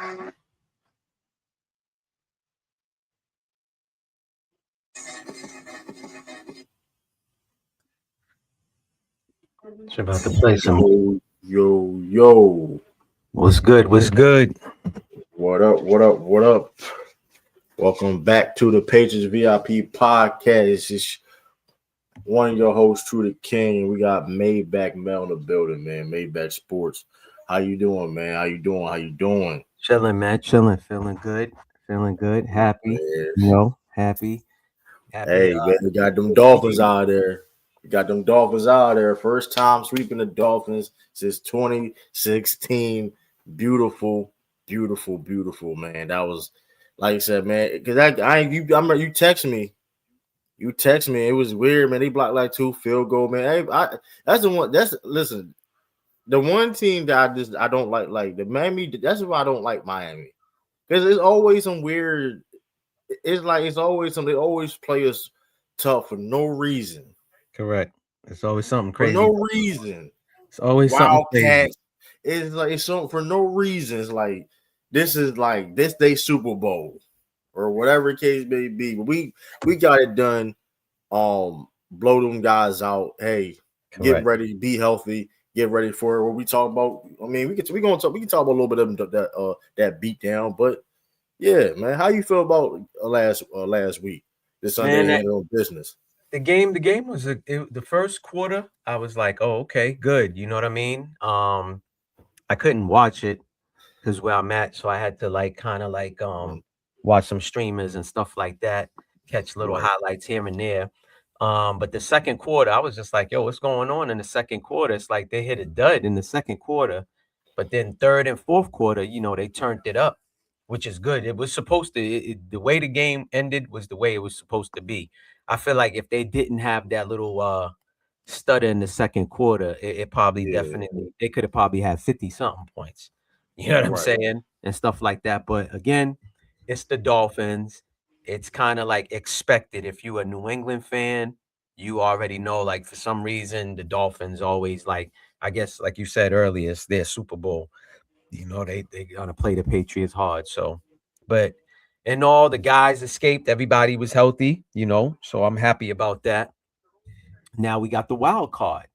It's about to play some. Yo. What's good? What's good? What up? Welcome back to the Patriots VIP Podcast. It's one of your hosts, True the King. We got Maybach Mel in the building, man. Maybach Sports. How you doing, man? How you doing? Chilling, man. Chilling. Feeling good. Happy. Happy. Hey, man, we got them Dolphins out there. First time sweeping the Dolphins since 2016. Beautiful, man. That was, like I said, man, because I remember you texted me. It was weird, man. They blocked like 2 field goal, man. That's the one. Listen. The one team that I don't like the Miami. That's why I don't like Miami, because it's always some weird. It's always something. They always play us tough for no reason. Correct. It's always something crazy. For no reason. It's always Wildcard. It's like something for no reason. It's like this day Super Bowl or whatever the case may be. But we got it done. Blow them guys out. Hey, correct. Get ready, be healthy. Get ready for what we talk about. I mean, we can talk about a little bit of that beat down, but yeah, man. How you feel about last week? This Sunday business. The game was the first quarter. I was like, oh, okay, good. You know what I mean? I couldn't watch it because where I'm at, so I had to watch some streamers and stuff like that, catch little highlights here and there. But the second quarter, I was just like, yo, what's going on in the second quarter? It's like they hit a dud in the second quarter, but then third and fourth quarter, they turned it up, which is good. It was supposed to, the way the game ended was the way it was supposed to be. I feel like if they didn't have that little stutter in the second quarter, it probably definitely, they could have probably had 50 something points. You know what I'm saying? And stuff like that. But again, it's the Dolphins. It's kind of like expected. If you're a New England fan, you already know, like, for some reason, the Dolphins always, like, I guess, like you said earlier, it's their Super Bowl. They going to play the Patriots hard. So, but and all the guys escaped. Everybody was healthy, so I'm happy about that. Now we got the wild card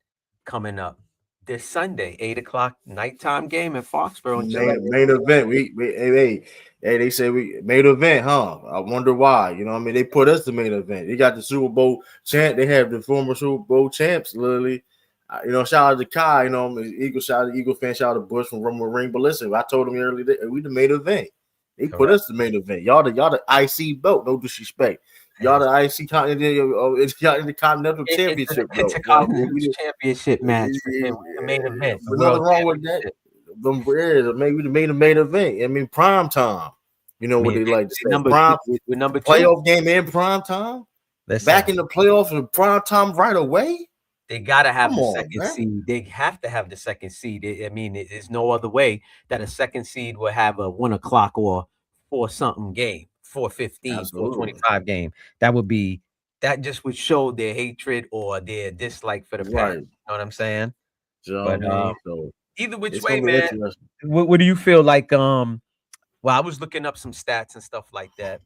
coming up this Sunday, 8:00 nighttime game in Foxborough. Main event. Hey, they say we main event, huh? I wonder why. You know what I mean? They put us the main event. They got the Super Bowl champ. They have the former Super Bowl champs, literally. Shout out to Kai. Shout out to Eagle fan. Shout out to Bush from Rumble Ring. But listen, I told them earlier that we the main event. They put us the main event. Y'all the IC belt. No disrespect. Y'all the IC Continental Championship. It's a championship match. The main event. There's nothing wrong with that. Maybe the main event. I mean, prime time. You know what they like to say. Number two. Playoff game in prime time. Back in the playoffs in prime time right away. They gotta have the second seed. They have to have the second seed. There's no other way that a second seed will have a 1 o'clock or 4-something game, 4:15, 4:25 game. That just would show their hatred or their dislike for the past. You know what I'm saying? But either which way, man. What do you feel like? Well, I was looking up some stats and stuff like that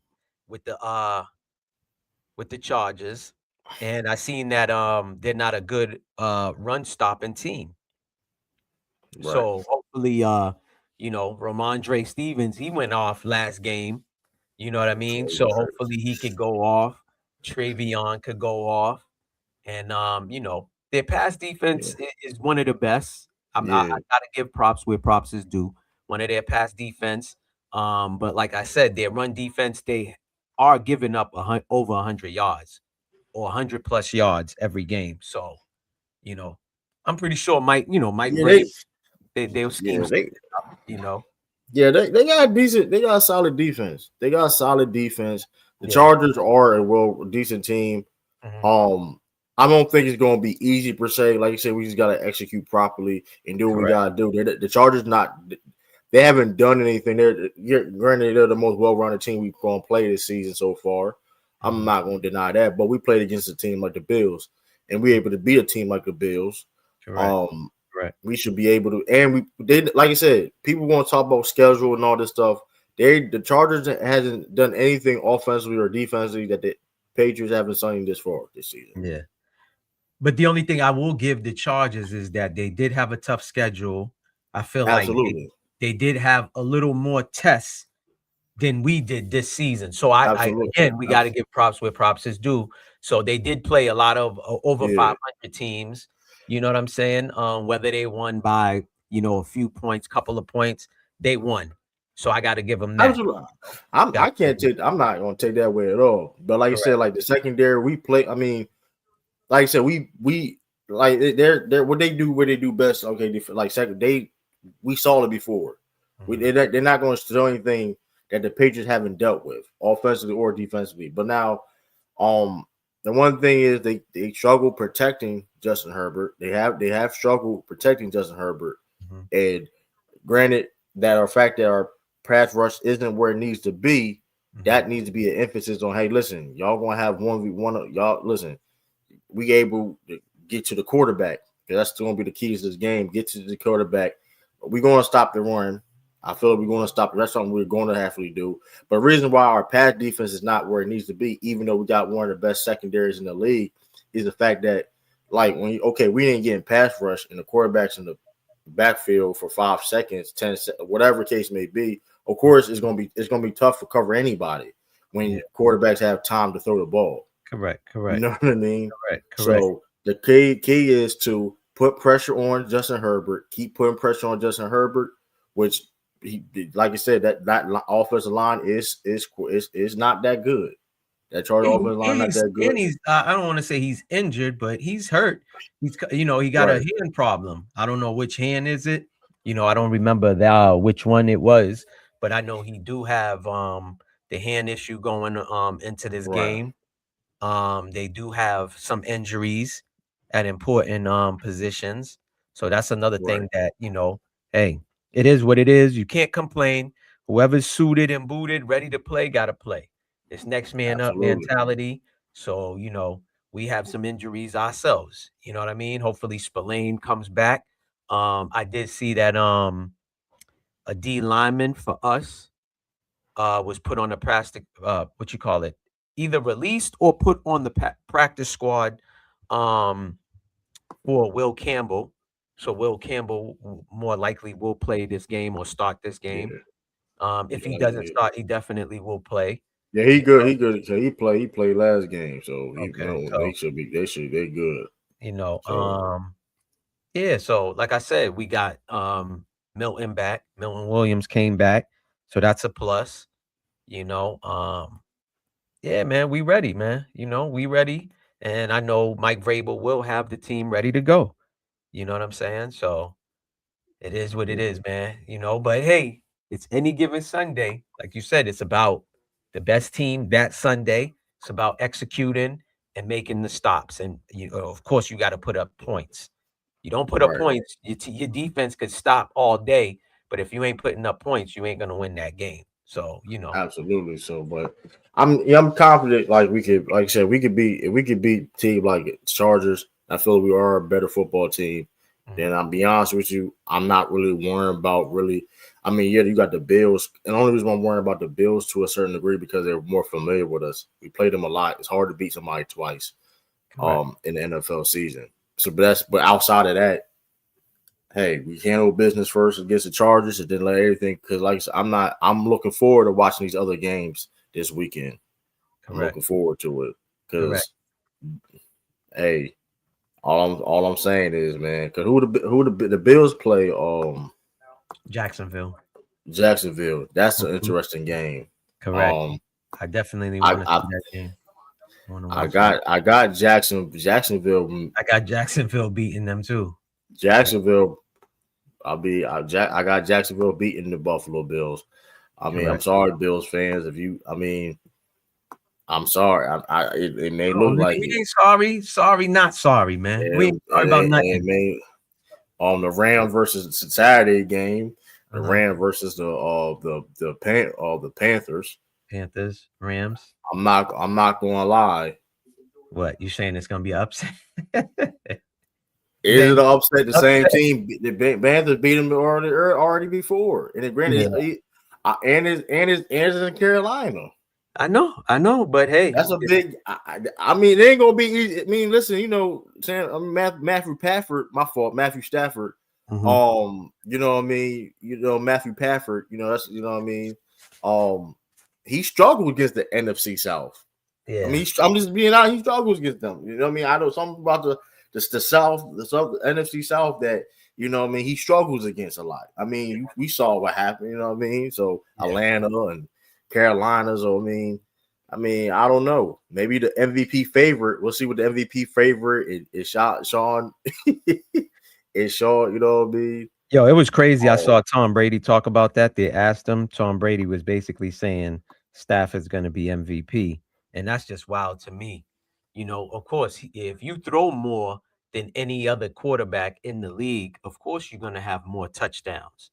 with the Chargers. And I seen that they're not a good run stopping team. Right. So hopefully Ramondre Stevens, he went off last game. You know what I mean? So hopefully he could go off. Travion could go off. And their pass defense is one of the best. I gotta give props where props is due. One of their pass defense. But like I said, their run defense, they are giving up over 100 yards. Or 100 plus yards every game. So, I'm pretty sure Mike Brady, they'll scheme, Yeah, they got decent. They got a solid defense. The Chargers are a decent team. Mm-hmm. I don't think it's going to be easy per se. Like you said, we just got to execute properly and do what we got to do. The Chargers they haven't done anything. Granted, they're the most well-rounded team we've going to play this season so far. I'm not going to deny that, but we played against a team like the Bills, and we were able to beat a team like the Bills. Right. we should be able to. And they like I said, people want to talk about schedule and all this stuff. The Chargers hasn't done anything offensively or defensively that the Patriots haven't seen this far this season. Yeah. But the only thing I will give the Chargers is that they did have a tough schedule. I feel like Absolutely. they did have a little more tests than we did this season. So I again, we got to give props where props is due. So they did play a lot of over 500 teams. You know what I'm saying? Whether they won by, a few points, couple of points, they won. So I got to give them that. Absolutely. I can't take. I'm not going to take that way at all. But like you said, like the secondary, we play. I mean, like I said, we like they're what they do best. Okay, like second, we saw it before. They're not going to show anything that the Patriots haven't dealt with offensively or defensively. But now, the one thing is they struggle protecting Justin Herbert. They have struggled protecting Justin Herbert. And granted that our fact that our pass rush isn't where it needs to be, that needs to be an emphasis on, hey, listen, y'all gonna have 1v1. Y'all listen, we able to get to the quarterback, because that's still gonna be the key to this game. Get to the quarterback. We're gonna stop the run. I feel like we're going to stop. That's something we're going to have to do. But the reason why our pass defense is not where it needs to be, even though we got one of the best secondaries in the league, is the fact that, like, we didn't get in pass rush and the quarterback's in the backfield for 5 seconds, 10 seconds, whatever case may be. Of course, it's going to be tough to cover anybody when quarterbacks have time to throw the ball. Correct. You know what I mean? Correct. So the key is to put pressure on Justin Herbert, keep putting pressure on Justin Herbert, which – like I said, that offensive line is not that good. That Charger offensive line not that good. And he's I don't want to say he's injured, but he's hurt. He's he got a hand problem. I don't know which hand is it. I don't remember which one it was, but I know he do have the hand issue going into this game. They do have some injuries at important positions. So that's another thing that, hey, it is what it is. You can't complain. Whoever's suited and booted, ready to play, got to play. It's next man up mentality. So, we have some injuries ourselves. You know what I mean? Hopefully Spillane comes back. I did see that a D lineman for us was put on the plastic, either released or put on the practice squad for Will Campbell. So Will Campbell more likely will play this game or start this game. If he doesn't start, he definitely will play. Yeah, he good. He good. So he played last game. So they should be. They good. So like I said, we got Milton back. Milton Williams came back, so that's a plus. Man, we ready, man. We ready, and I know Mike Vrabel will have the team ready to go. You know what I'm saying? So it is what it is, man. But hey, it's any given Sunday. Like you said, it's about the best team that Sunday. It's about executing and making the stops. And, of course, you got to put up points. You don't put up points, your defense could stop all day. But if you ain't putting up points, you ain't going to win that game. So, Absolutely. So, but I'm confident, like I said, we could beat team like Chargers. I feel we are a better football team. Then I'll be honest with you, I'm not really worrying about you got the Bills. And the only reason I'm worrying about the Bills to a certain degree because they're more familiar with us. We played them a lot. It's hard to beat somebody twice in the NFL season. So but outside of that, hey, we handle business first against the Chargers and then let everything, because like I said, I'm looking forward to watching these other games this weekend. I'm looking forward to it because hey, all I'm saying is, man, because who the Bills play? Jacksonville. That's an interesting game. Correct. I definitely want to see that game. I got Jacksonville. I got Jacksonville beating them too. Jacksonville. I got Jacksonville beating the Buffalo Bills. I'm sorry, Bills fans. I'm sorry. It may look like we ain't sorry. Sorry, not sorry, man. We ain't sorry about nothing. On the Ram versus Saturday game, the Ram versus the Panthers. Panthers, Rams. I'm not gonna lie. What you saying? It's gonna be an upset? Is it upset? The same team, the Panthers beat him already before, and it granted, and is in Carolina. I know, but hey, that's a big. I mean, it ain't gonna be easy. I mean, listen, Matthew Stafford. My fault, Matthew Stafford. Mm-hmm. You know what I mean. Matthew Stafford. That's what I mean. He struggled against the NFC South. Yeah, I mean, I'm just being honest. He struggles against them. You know what I mean? I know something about the South, the NFC South that he struggles against a lot. I mean, we saw what happened. You know what I mean? So Atlanta and Carolina. So I mean, I don't know. Maybe the MVP favorite. We'll see what the MVP favorite is. Sean. It's Sean. You know what I mean? Yo, it was crazy. I saw Tom Brady talk about that. They asked him. Tom Brady was basically saying Stafford's going to be MVP. And that's just wild to me. Of course, if you throw more than any other quarterback in the league, of course, you're going to have more touchdowns.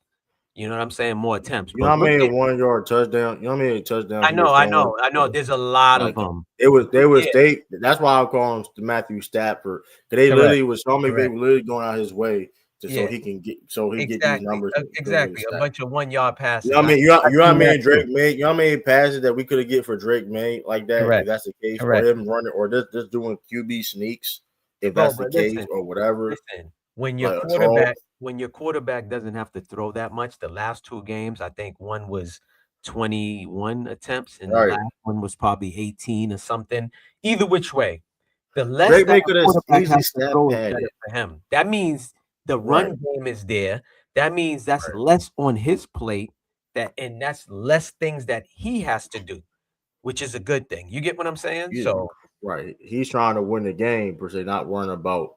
You know what I'm saying? More attempts. You know how many 1-yard touchdown? You know how many touchdowns? I know. There's a lot of them. That's why I call him Matthew Stafford. Because they literally was Sean McVay literally going out his way so he can get get these numbers. Exactly. A bunch of 1-yard passes. You know what I mean? You know what I mean? Drake Maye. You know how many passes that we could have get for Drake Maye like that? Correct. If that's the case, or him running, or just doing QB sneaks, if that's the case, or whatever. Listen, when your quarterback doesn't have to throw that much, the last 2 games, I think one was 21 attempts, and the last one was probably 18 or something. Either which way, the less Drake that quarterback has to throw is better for him. That means the run game is there. That means that's less on his plate, and that's less things that he has to do, which is a good thing. You get what I'm saying? Yeah. So he's trying to win the game per se, not worrying about.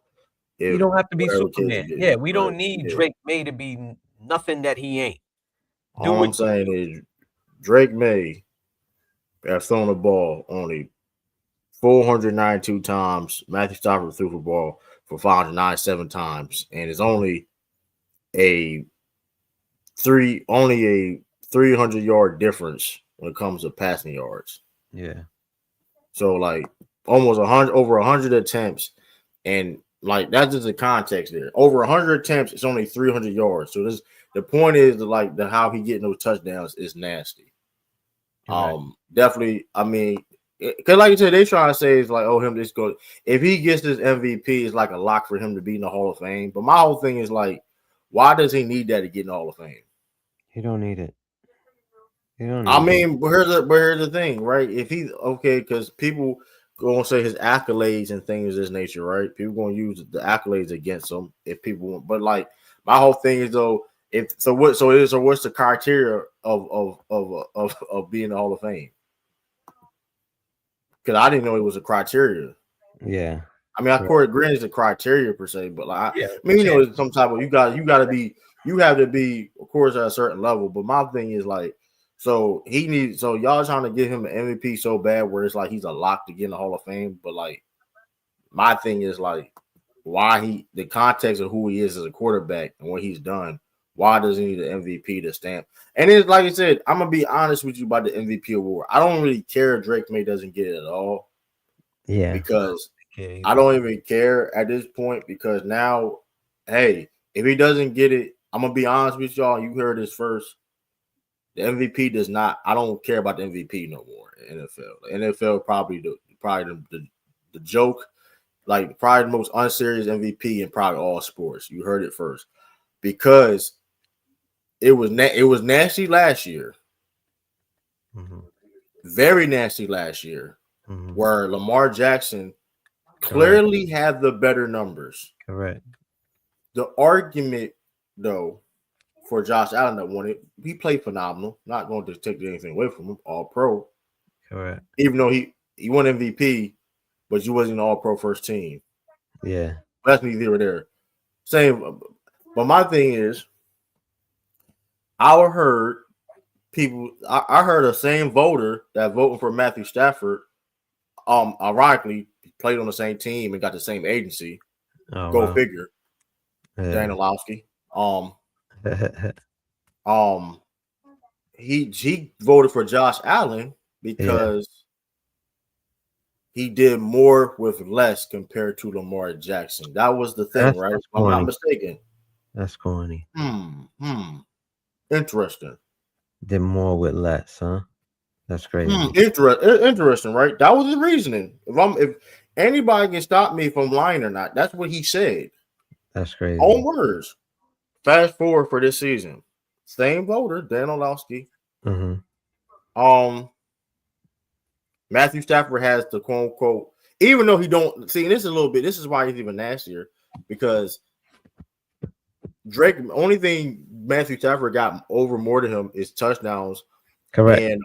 You don't have to be Superman. Yeah, we don't need Drake Maye to be nothing that he ain't. All I'm saying is Drake Maye has thrown the ball only 492 times. Matthew Stafford threw the ball for 597 times, and it's only a 300-yard difference when it comes to passing yards. Yeah. So almost over 100 attempts, and that's just the context there. Over 100 attempts, it's only 300 yards. So the point is the how he getting those touchdowns is nasty. Definitely. I mean, because like you said, they trying to say it's him just go. If he gets this MVP, it's like a lock for him to be in the Hall of Fame. But my whole thing is why does he need that to get in the Hall of Fame? He don't need it. But here's the thing, right? If he's because people gonna say his accolades and things of this nature, right? People gonna use the accolades against him if people want. But my whole thing is what's the criteria of being in the Hall of Fame? Because I didn't know it was a criteria. Yeah. I mean, of course, granted, it's a criteria per se, but it's some type of you have to be, of course, at a certain level. But my thing is so y'all trying to give him an MVP so bad where it's he's a lock to get in the Hall of Fame. But my thing is why the context of who he is as a quarterback and what he's done. Why does he need an MVP to stamp? And it's like I said, I'm gonna be honest with you about the MVP award. I don't really care if Drake Maye doesn't get it at all. Yeah, because I don't even care at this point because now, hey, if he doesn't get it, I'm gonna be honest with y'all. You heard this first. The MVP does not. I don't care about the MVP no more in the NFL. The NFL probably the joke, probably the most unserious MVP in probably all sports. You heard it first because it was nasty last year, very nasty last year, where Lamar Jackson clearly had the better numbers. Correct. The argument though. For Josh Allen that won it, he played phenomenal. Not going to take anything away from him. All pro. Correct. Even though he won MVP, but you wasn't an all pro first team. Yeah. That's neither here or there. Same. But my thing is, I heard the same voter that voting for Matthew Stafford, ironically, played on the same team and got the same agency. Go figure. Yeah. Dan Orlovsky. He voted for Josh Allen because he did more with less compared to Lamar Jackson. That was the thing, right? If That's I'm not corny. mistaken. That's corny. Interesting. Did more with less, huh? That's crazy. Interesting, right? That was his reasoning. If anybody can stop me if I'm lying or not, that's what he said. That's crazy. Own words. Fast forward for this season. Same voter, Dan Orlovsky. Matthew Stafford has the quote unquote, even though he don't see, and this is a little bit, this is why he's even nastier, because Drake, only thing Matthew Stafford got over more to him is touchdowns. Correct. And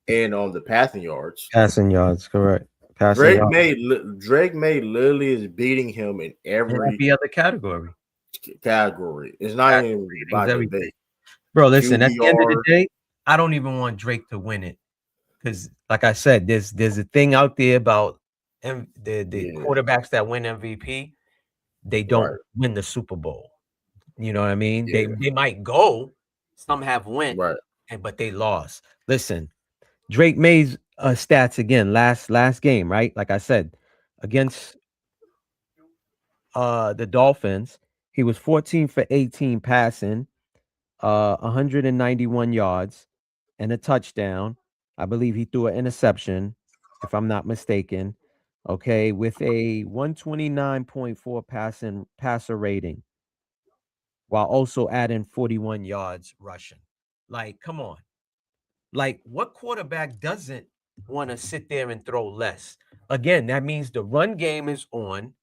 the passing yards. Passing yards, correct. Drake Maye literally is beating him in every other category. It's not even by debate. Bro, listen, at the end of the day, I don't even want Drake to win it. Because, like I said, there's a thing out there about the quarterbacks that win MVP, they don't win the Super Bowl. You know what I mean? Yeah. They might go. Some have went, but they lost. Listen, Drake Maye's stats again, last game, right? Like I said, against the Dolphins, he was 14 for 18 passing, 191 yards, and a touchdown. I believe he threw an interception, if I'm not mistaken. Okay, with a 129.4 passer rating, while also adding 41 yards rushing. Like, come on. Like, what quarterback doesn't want to sit there and throw less? Again, that means the run game is on.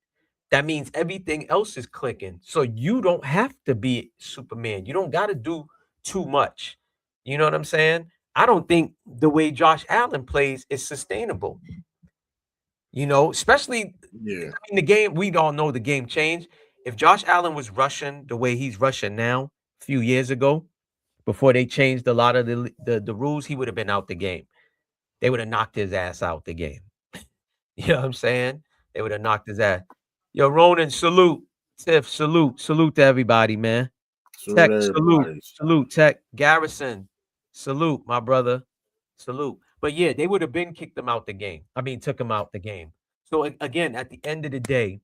That means everything else is clicking. So you don't have to be Superman. You don't got to do too much. You know what I'm saying? I don't think the way Josh Allen plays is sustainable. You know, especially in the game, we all know the game changed. If Josh Allen was rushing the way he's rushing now, a few years ago, before they changed a lot of the rules, he would have been out the game. They would have knocked his ass out the game. You know what I'm saying? They would have knocked his ass. Yo, Ronan, salute. Tiff, salute. Salute to everybody, man. Tech, salute. Tech. Garrison, salute, my brother. Salute. But yeah, they would have been kicked him out the game. I mean, took him out the game. So again, at the end of the day,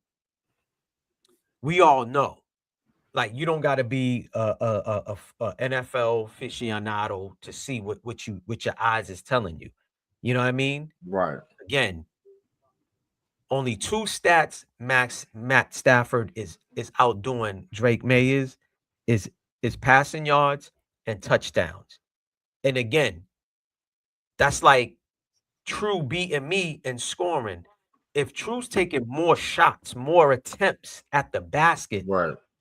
we all know, like, you don't got to be a NFL aficionado to see what your eyes is telling you. You know what I mean? Right. Again, only two stats Matt Stafford is outdoing Drake Maye is passing yards and touchdowns. And again, that's like True beating me in scoring. If True's taking more shots, more attempts at the basket,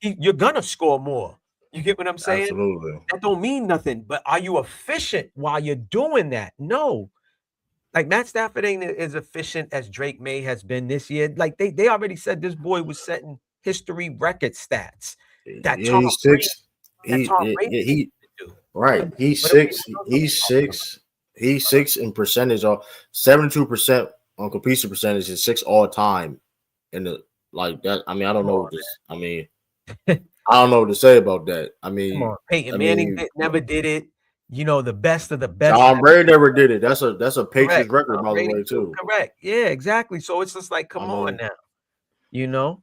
you're gonna score more. You get what I'm saying? Absolutely. That don't mean nothing. But are you efficient while you're doing that? No. Like, Matt Stafford ain't as efficient as Drake Maye has been this year. Like, they already said this boy was setting history record stats. That he's six. He's 6. He's 6 in percentage, or 72% on completion percentage, is 6 all time. In the like that, I mean, I don't know what this. I mean, I don't know what to say about that. I mean, Peyton Manning never did it. You know, the best of the best. Tom Brady never did it. That's a Patriots record, by the way, too. Correct. Yeah, exactly. So it's just like, come on now. You know,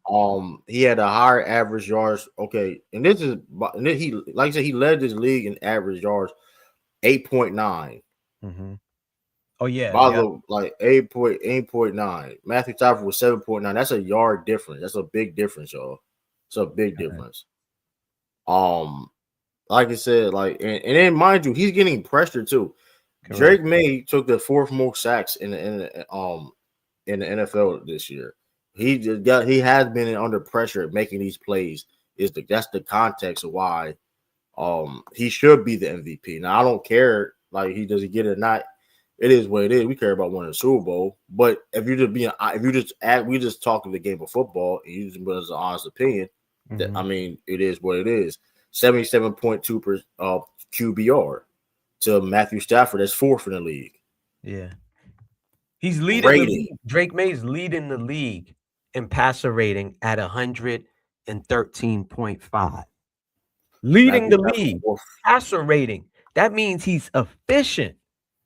he had a higher average yards. Okay, and he, like I said, he led this league in average yards, 8.9. Oh yeah, like 8.9. Matthew Stafford was 7.9. That's a yard difference. That's a big difference, y'all. It's a big difference. Like I said, like, and then mind you, he's getting pressure too. Correct. Drake Maye took the 4th most sacks in the NFL this year. He has been under pressure making these plays. That's the context of why he should be the MVP. Now, I don't care like he doesn't get it or not. It is what it is. We care about winning the Super Bowl. But if we just talking the game of football and you just put us an honest opinion, that, I mean, it is what it is. 77.2 QBR to Matthew Stafford. That's 4th in the league. Yeah. He's leading the league. Drake Maye's leading the league in passer rating at 113.5. Leading the league. Passer rating. That means he's efficient.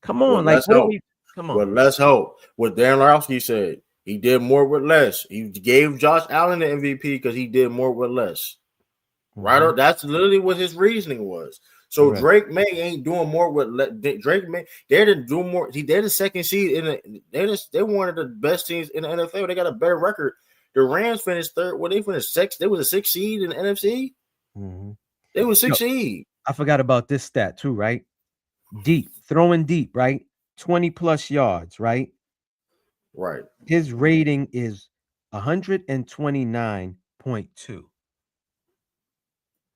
Come on. Like, Come But on. let's hope. What Dan Orlovsky said, he did more with less. He gave Josh Allen the MVP because he did more with less. Right? That's literally what his reasoning was. So Correct. Drake Maye ain't doing more with Drake Maye. They're to do more. They're the second seed in they're one of the best teams in the NFL. They got a better record. The Rams finished third. Well, they finished sixth. They was a sixth seed in the NFC. They was sixth seed. I forgot about this stat too, right? Throwing deep, right? 20 plus yards, right? Right. His rating is 129.2.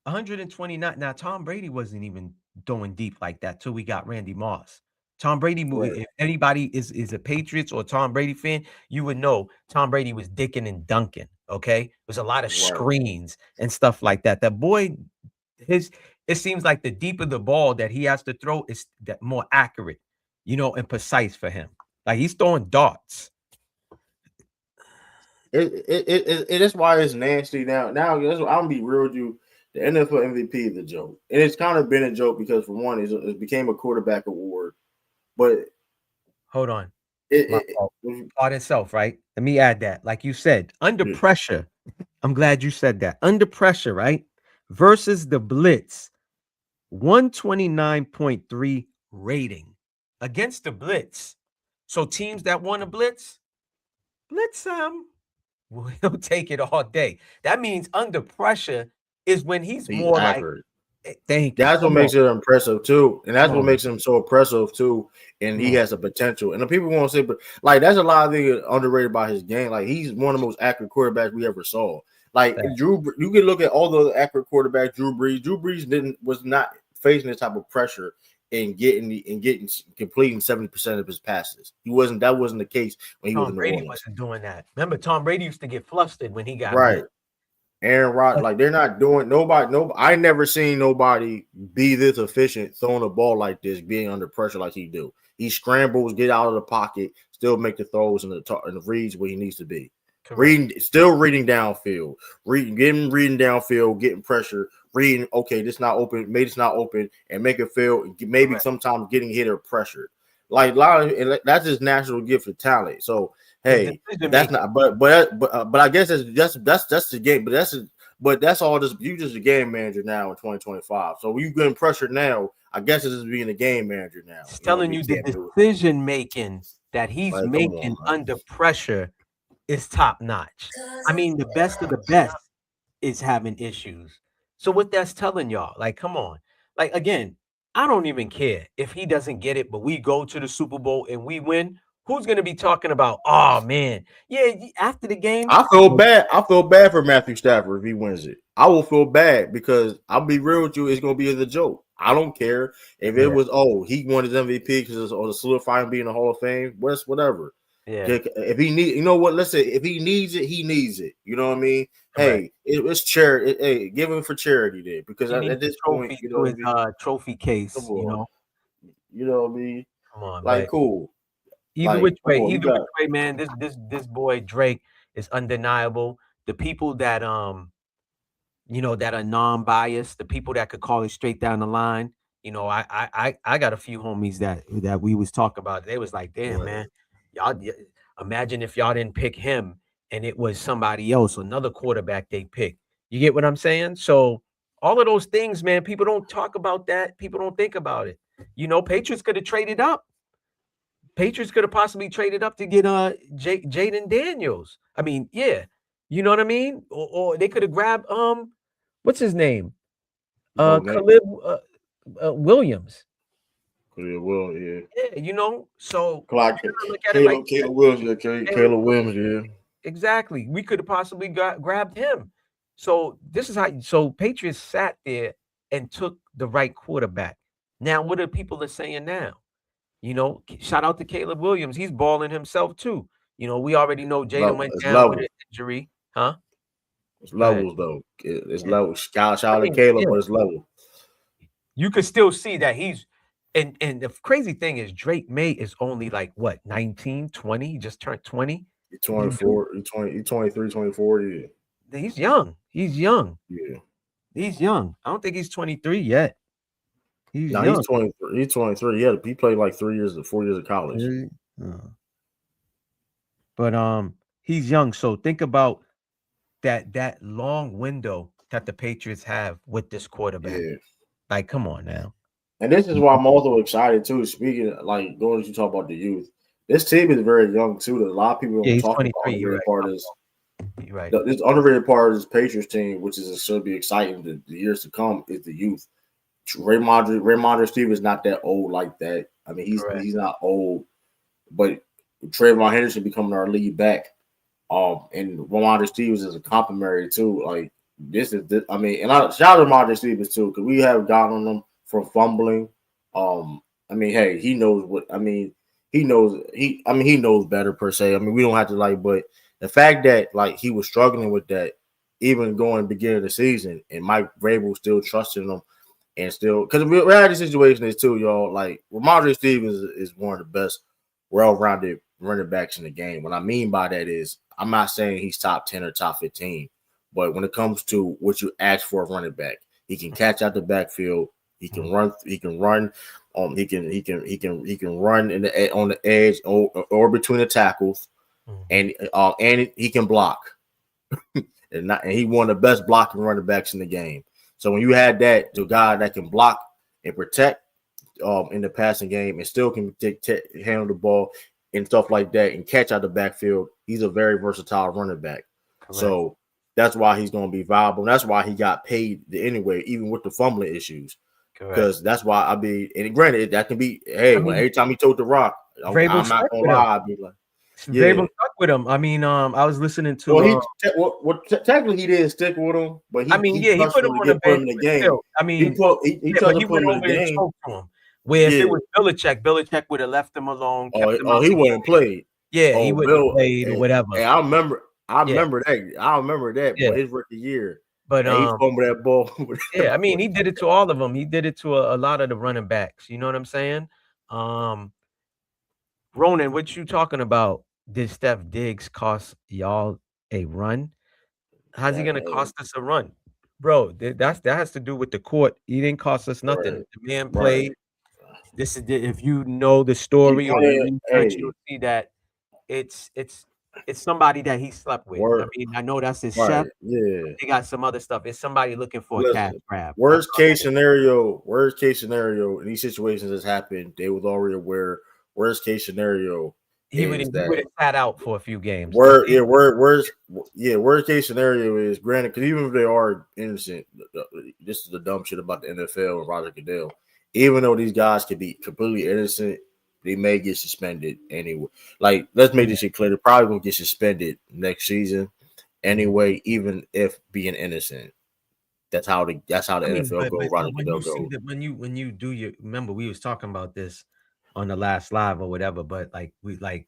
129. Now, Tom Brady wasn't even throwing deep like that till we got Randy Moss. Tom Brady, if anybody is a Patriots or Tom Brady fan, you would know Tom Brady was dicking and dunking. Okay, there's a lot of screens and stuff like that. That boy, it seems like the deeper the ball that he has to throw is that more accurate, and precise for him. Like he's throwing darts. It is why it's nasty now. Now, I'm gonna be real with you. The NFL MVP is a joke, and it's kind of been a joke because for one, it became a quarterback award. But hold on, part itself, right? Let me add that. Like you said, under pressure. I'm glad you said that. Under pressure, right? Versus the blitz, 129.3 rating against the blitz. So teams that want to blitz we'll take it all day. That means under pressure is when he's more accurate. Thank you. That's what makes it impressive too, and that's what makes him so impressive too. And he has a potential. And the people won't say, but like that's a lot of things underrated by his game. Like he's one of the most accurate quarterbacks we ever saw. Like you can look at all the accurate quarterbacks. Drew Brees was not facing this type of pressure and completing 70% of his passes. That wasn't the case when he was in the Brady wasn't doing that. Remember, Tom Brady used to get flustered when he got right. Aaron Rodgers, like they're not doing nobody. I never seen nobody be this efficient throwing a ball like this, being under pressure like he do. He scrambles, get out of the pocket, still make the throws and the reads where he needs to be. Correct. Reading downfield, reading downfield, getting pressure, reading. Okay, this not open, maybe it's not open, and make it feel maybe sometimes getting hit or pressured. Like a lot of that's his natural gift of talent. So. Hey, that's not. But I guess that's the game. But that's all. You just a game manager now in 2025. So you getting pressure now. I guess it's just being a game manager now. It's telling you the decision making that he's making under pressure is top notch. I mean, the best of the best is having issues. So what that's telling y'all, like, come on, like again, I don't even care if he doesn't get it, but we go to the Super Bowl and we win. Who's going to be talking about, oh, man, yeah, after the game? I feel bad. I feel bad for Matthew Stafford if he wins it. I will feel bad because I'll be real with you. It's going to be as a joke. I don't care if it was, he won his MVP because it's solidifying being in the Hall of Fame. Whatever. Yeah. If he needs, you know what? Let's say if he needs it, he needs it. You know what I mean? Hey, it's charity. Hey, give him for charity there because at this point, you know, his trophy case. You know what I mean? Come on, like cool. Either which way, man. This boy Drake is undeniable. The people that that are non-biased, the people that could call it straight down the line. I got a few homies that we was talking about. They was like, damn, man, y'all imagine if y'all didn't pick him and it was somebody else, another quarterback they picked. You get what I'm saying? So all of those things, man, people don't talk about that. People don't think about it. Patriots could have traded up. Patriots could have possibly traded up to get Jaden Daniels. I mean, yeah, you know what I mean? Or they could have grabbed what's his name? Caleb Williams. Caleb Williams, yeah. So Caleb Williams, Caleb Williams, yeah. Exactly. We could have possibly grabbed him. So this is how. So Patriots sat there and took the right quarterback. Now, what are people saying now? Shout out to Caleb Williams. He's balling himself too. We already know Jaden went down with an injury, huh? It's levels though. It's levels. Shout out to Caleb, but it's level. You could still see that he's and the crazy thing is Drake Maye is only like what 19, 20. He just turned 20. He's 24. He's 23, 24. Yeah. He's young. Yeah. He's young. I don't think he's 23 yet. He's 23. He's 23. Yeah, he played like 4 years of college. But he's young, so think about that long window that the Patriots have with this quarterback. Yeah. Like, come on now. And this is You why know? I'm also excited too. Speaking like going as you talk about the youth, this team is very young too. That a lot of people Yeah, don't he's talk about 23. You're underrated right. part is You're right. this underrated part of this Patriots team, which is should be exciting the years to come, is the youth. Raymondre Steve is not that old like that. I mean, Correct. he's not old, but Trayvon Henderson becoming our lead back. And Ramondre Stevens is a complimentary too. Like I mean, and I shout out to Ramondre Stevens too, because we have gotten on him for fumbling. I mean, hey, he knows what I mean. He knows better per se. I mean, we don't have to like, but the fact that like he was struggling with that, even going beginning of the season, and Mike Vrabel still trusting him, and still because we had the situation is too, y'all. Like Ramondre Stevens is one of the best well-rounded running backs in the game. What I mean by that is I'm not saying he's top 10 or top 15, but when it comes to what you ask for a running back, he can catch out the backfield, he can run, he can run, he can run on the edge or between the tackles, and he can block. and he one of the best blocking running backs in the game. So when you had that, the guy that can block and protect in the passing game and still can handle the ball and stuff like that and catch out the backfield, he's a very versatile running back. Correct. So that's why he's going to be viable. And that's why he got paid anyway, even with the fumbling issues. Because that's why I mean, and granted, that can be, hey, every time he told the rock, I'm not going to lie, I'd be like, Vrabel stuck with him. I mean, I was listening to. Well, technically he didn't stick with him, but he put him on the game. Still, I mean, he tried to put him in the game. Where if it was Belichick would have left him alone. He wouldn't have played. Yeah, he wouldn't have played or whatever. And I remember that. I remember that. Yeah. His rookie year. But he fumbled that ball. I mean, he did it to all of them. He did it to a lot of the running backs. You know what I'm saying? Ronan, what you talking about? Did Steph Diggs cost y'all a run? How's he gonna cost us a run, bro? That has to do with the court. He didn't cost us nothing. The man played. This is if you know the story or the research, you'll see that it's somebody that he slept with. I mean, I know that's his chef. Yeah, they got some other stuff. It's somebody looking for a cash grab. Worst case scenario in these situations has happened. They was already aware. Worst case scenario. He would have sat out for a few games. Worst case scenario is granted, because even if they are innocent, this is the dumb shit about the NFL and Roger Goodell. Even though these guys could be completely innocent, they may get suspended anyway. Like, let's make this shit clear. They're probably gonna get suspended next season anyway, even if being innocent. That's how the NFL goes. Roger Goodell goes. When you do your remember we was talking about this on the last live or whatever, but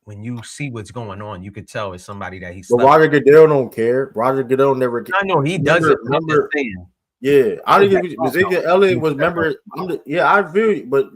when you see what's going on, you could tell it's somebody that he's. But Roger Goodell don't care. Roger Goodell never. I know he doesn't. Remember, yeah, I didn't think Ezekiel Elliott was. Remember, I feel you, but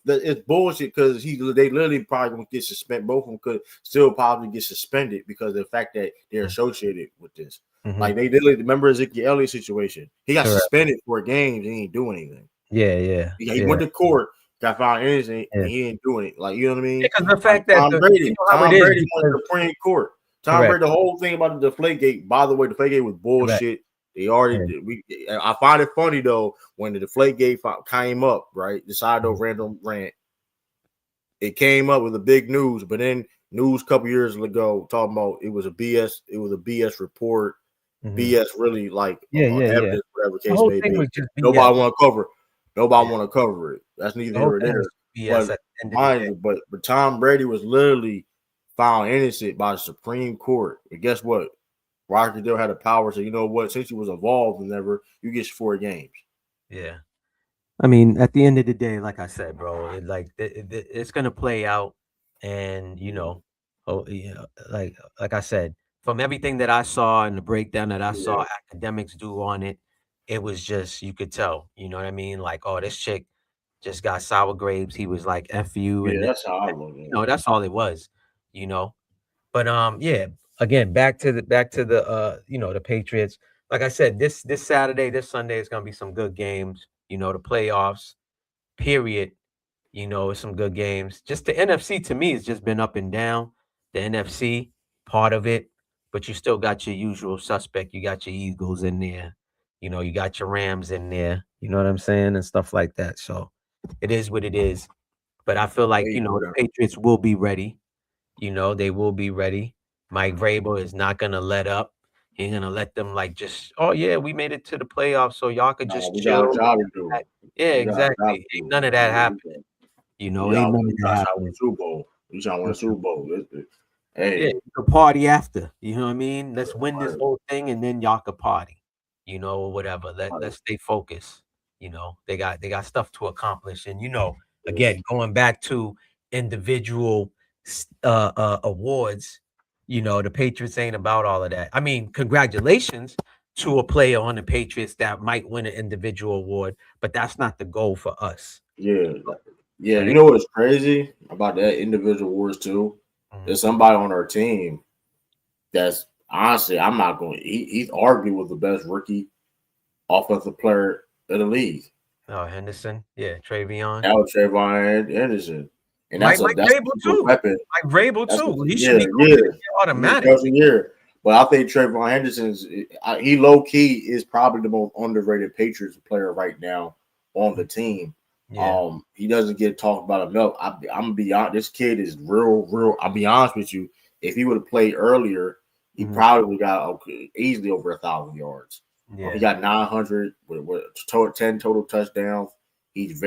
it's bullshit because they literally probably gonna get suspended. Both of them could still probably get suspended because of the fact that they're associated with this. Mm-hmm. Like they literally remember Ezekiel Elliott situation. He got suspended for games and he didn't do anything. Yeah. He went to court. Got found innocent, and he ain't doing it. Like, you know what I mean? Because the fact that Tom Brady won the Supreme Court. Tom Brady, the whole thing about the Deflategate. By the way, the Deflategate was bullshit. Correct. They already I find it funny though when the Deflategate came up. Right, the side of random rant. It came up with a big news, but then news a couple years ago talking about it was a BS. It was a BS report. Mm-hmm. BS really like evidence, whatever case may be. Nobody want to cover. Nobody want to cover it. That's neither here nor there. But Tom Brady was literally found innocent by the Supreme Court. And guess what? Roger Goodell had the power. So you know what? Since he was involved, you get 4 games. Yeah. I mean, at the end of the day, like I said, bro, it's gonna play out, and like I said, from everything that I saw and the breakdown that I saw academics do on it. It was just, you could tell, you know what I mean? Like, oh, this chick just got sour grapes. He was like, F you. Yeah, that's how I look at it. That's all it was, But again, back to the the Patriots. Like I said, this Saturday, this Sunday is gonna be some good games, the playoffs, period. You know, it's some good games. Just the NFC to me has just been up and down. The NFC part of it, but you still got your usual suspect. You got your Eagles in there. You know, you got your Rams in there. You know what I'm saying, and stuff like that. So it is what it is. But I feel like the Patriots will be ready. You know, they will be ready. Mike Vrabel is not gonna let up. He's gonna let them like just, oh yeah, we made it to the playoffs, so y'all could just We got a chill. job to do. Yeah, We got a job exactly. to Ain't do. none of that happening. You know, ain't none of that happening. Super Bowl. You trying to win a Super Bowl? Yeah, Hey, the party after. You know what I mean? Let's win this whole thing and then y'all could party. You know, or whatever. Let's stay focused. You know, they got stuff to accomplish. And again, going back to individual awards, the Patriots ain't about all of that. I mean, congratulations to a player on the Patriots that might win an individual award, but that's not the goal for us. yeah. You know what's crazy about that individual awards too? There's somebody on our team that's honestly, I'm not going. He's arguably was the best rookie offensive player in the league. Oh, Henderson, yeah, Travion. That was Travion Henderson, and that's Mike that's Vrabel too. weapon. Mike Vrabel too. He should be automatic. But I think Travion Henderson's he low key is probably the most underrated Patriots player right now on the team. Yeah. He doesn't get talked about enough. I'm gonna be honest. This kid is real. I'll be honest with you. If he would have played earlier, he probably got easily over 1,000 yards. Yeah. He got 900 with 10 total touchdowns. He's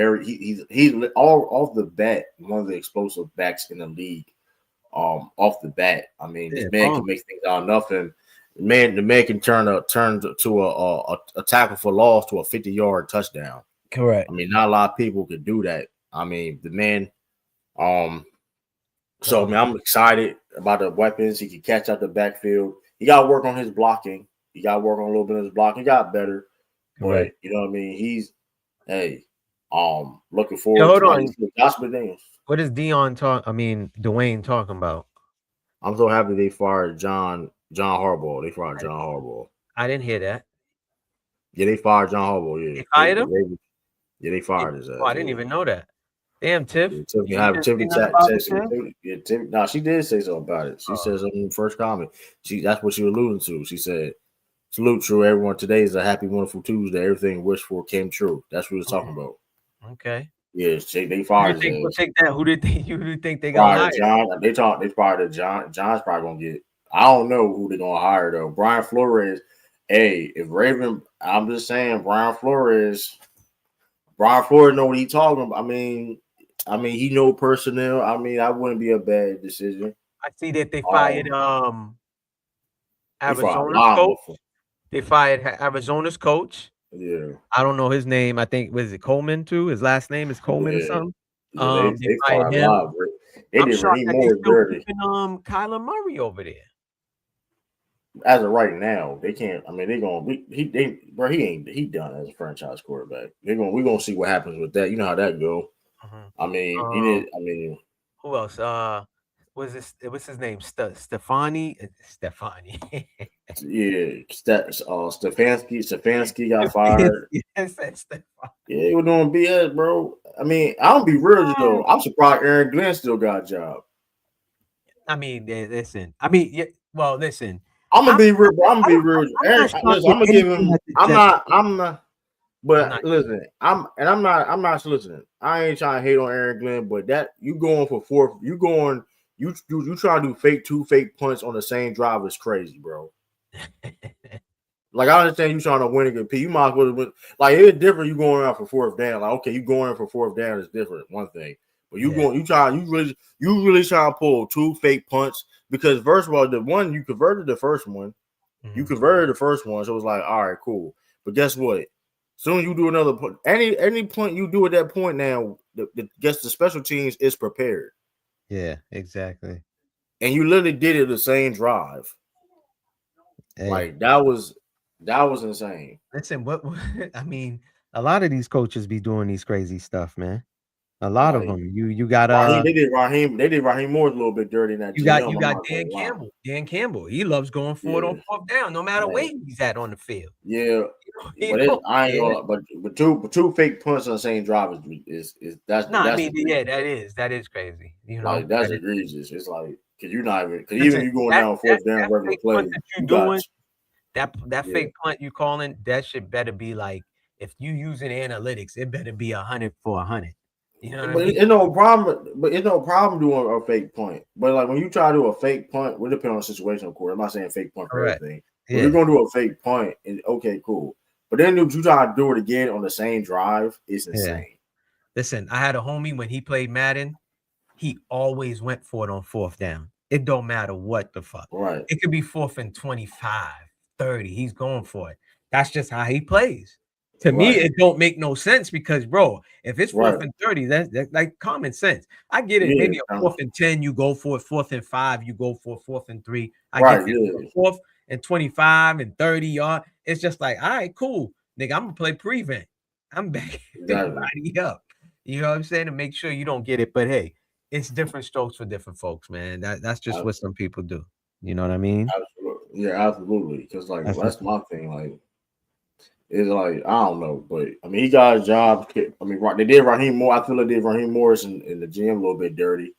all off the bat one of the explosive backs in the league. Off the bat, I mean, this man can make things out of nothing. The man can turn to a tackle for loss to a 50-yard touchdown. Correct. I mean, not a lot of people could do that. I mean, the man. So, man, I'm excited about the weapons. He can catch out the backfield. He got to work on his blocking. He got to work on a little bit of his blocking. He got better. But, you know what I mean? He's, looking forward to Josh McDaniels. What is Dwayne talking about? I'm so happy they fired John Harbaugh. They fired John Harbaugh. I didn't hear that. Yeah, they fired John Harbaugh. Yeah, they fired him. They fired his ass. Oh, I didn't even know that. Damn, Tiff. Yeah, Tiffany no, she did say something about it. She said something in the first comment. That's what she was alluding to. She said, "Salute, true everyone. Today is a happy, wonderful Tuesday. Everything wished for came true." That's what we was talking about. Okay. Yes, they fired him. Who did think they got hired? John. They fired John. John's probably gonna get. I don't know who they're gonna hire though. Brian Flores. Hey, if Raven, I'm just saying, Brian Flores know what he's talking about. I mean, he know personnel. I mean, that wouldn't be a bad decision. I see that they fired Arizona's coach. They fired Arizona's coach. Yeah. I don't know his name. I think was it Coleman too? His last name is Coleman or something. Yeah, they fired him. They did Raheem Morris dirty. Kyler Murray over there. As of right now, they can't. I mean, he done as a franchise quarterback. We're gonna see what happens with that. You know how that go. I mean, he did. I mean, who else? What's his name? Stefani. Yeah, Stefanski got fired. Yes, Stefani. Yeah, he was doing BS, bro. I mean, I'll be real though. I'm surprised Aaron Glenn still got a job. I mean, listen. Listen. I'm gonna be real. I'm gonna give him. I'm not. But listen, I'm not soliciting. I ain't trying to hate on Aaron Glenn, but that you going for fourth, you trying to do two fake punts on the same drive is crazy, bro. Like I understand you trying to win and compete. You might as well win. Like it's different. You going out for fourth down. Like okay, you going in for fourth down is different. One thing, but you really trying to pull two fake punts because first of all, the one you converted the first one, so it was like all right, cool. But guess what? Soon you do another point. Any point you do at that point now, the special teams is prepared. Yeah, exactly. And you literally did it the same drive. Hey. Like that was insane. Listen, what I mean, a lot of these coaches be doing these crazy stuff, man. A lot of them. You got they did Raheem Morris a little bit dirty in that. You got Dan Campbell. Dan Campbell. He loves going for it on fourth down, no matter where he's at on the field. Yeah. I ain't gonna. But two fake punts on the same drive is that's no. I that's mean, egregious. that is crazy. Like that's egregious. It's like because you're not even because even listen, you going down fourth down regular fake punt play, that you you got doing, that fake punt you calling, that shit better be like if you using analytics, it better be 100 for 100. You know what I But mean? it's no problem. But it's no problem doing a fake punt. But like when you try to do a fake punt, we depend on the situation, of course. I'm not saying fake punt for everything. But Yeah. you're gonna do a fake punt, and okay, cool. But then you try to do it again on the same drive, it's insane. Yeah. Listen, I had a homie when he played Madden, he always went for it on fourth down. It don't matter what the fuck. Right. It could be 4th and 25, 30. He's going for it. That's just how he plays. To me, it don't make no sense because, bro, if it's 4th and 30, that's like common sense. I get it. Yeah, maybe a 4th and 10, you go for it. 4th and 5, you go for 4th and 3. I get that. 4th and 25 and 30 yard. It's just like, all right, cool. Nigga, I'm gonna play prevent. I'm backing everybody up. You know what I'm saying? To make sure you don't get it. But hey, it's different strokes for different folks, man. That's just what some people do. You know what I mean? Absolutely. Yeah, absolutely. Because like that's my thing. Like it's like I don't know, but I mean he got his job. I mean, they did Raheem Moore. I feel they did Raheem Morris in the gym a little bit dirty.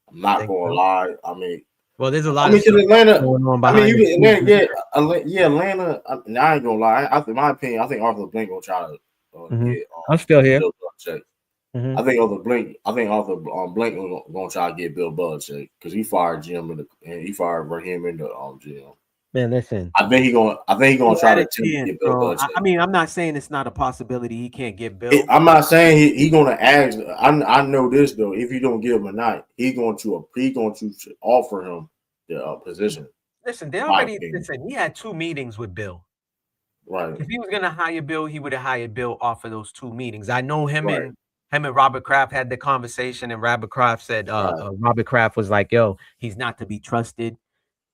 I'm not gonna lie. I mean, well, there's a lot. of Atlanta going on behind. I mean, Atlanta, Atlanta. I ain't gonna lie. In my opinion, I think Arthur Blank gonna try to get. I'm still here. I think Arthur Blank gonna try to get Bill Belichick because he fired Jim and he fired Raheem in the gym. Man, listen. I think he gonna try to get Bill Belichick. I mean, I'm not saying it's not a possibility he can't get Bill. I'm not saying he gonna ask. I know this though. If you don't give him a night, he going to offer him the position. Listen, they already he had 2 meetings with Bill. Right. If he was gonna hire Bill, he would have hired Bill off of those 2 meetings. I know him and Robert Kraft had the conversation, and Robert Kraft said, Robert Kraft was like, "Yo, he's not to be trusted."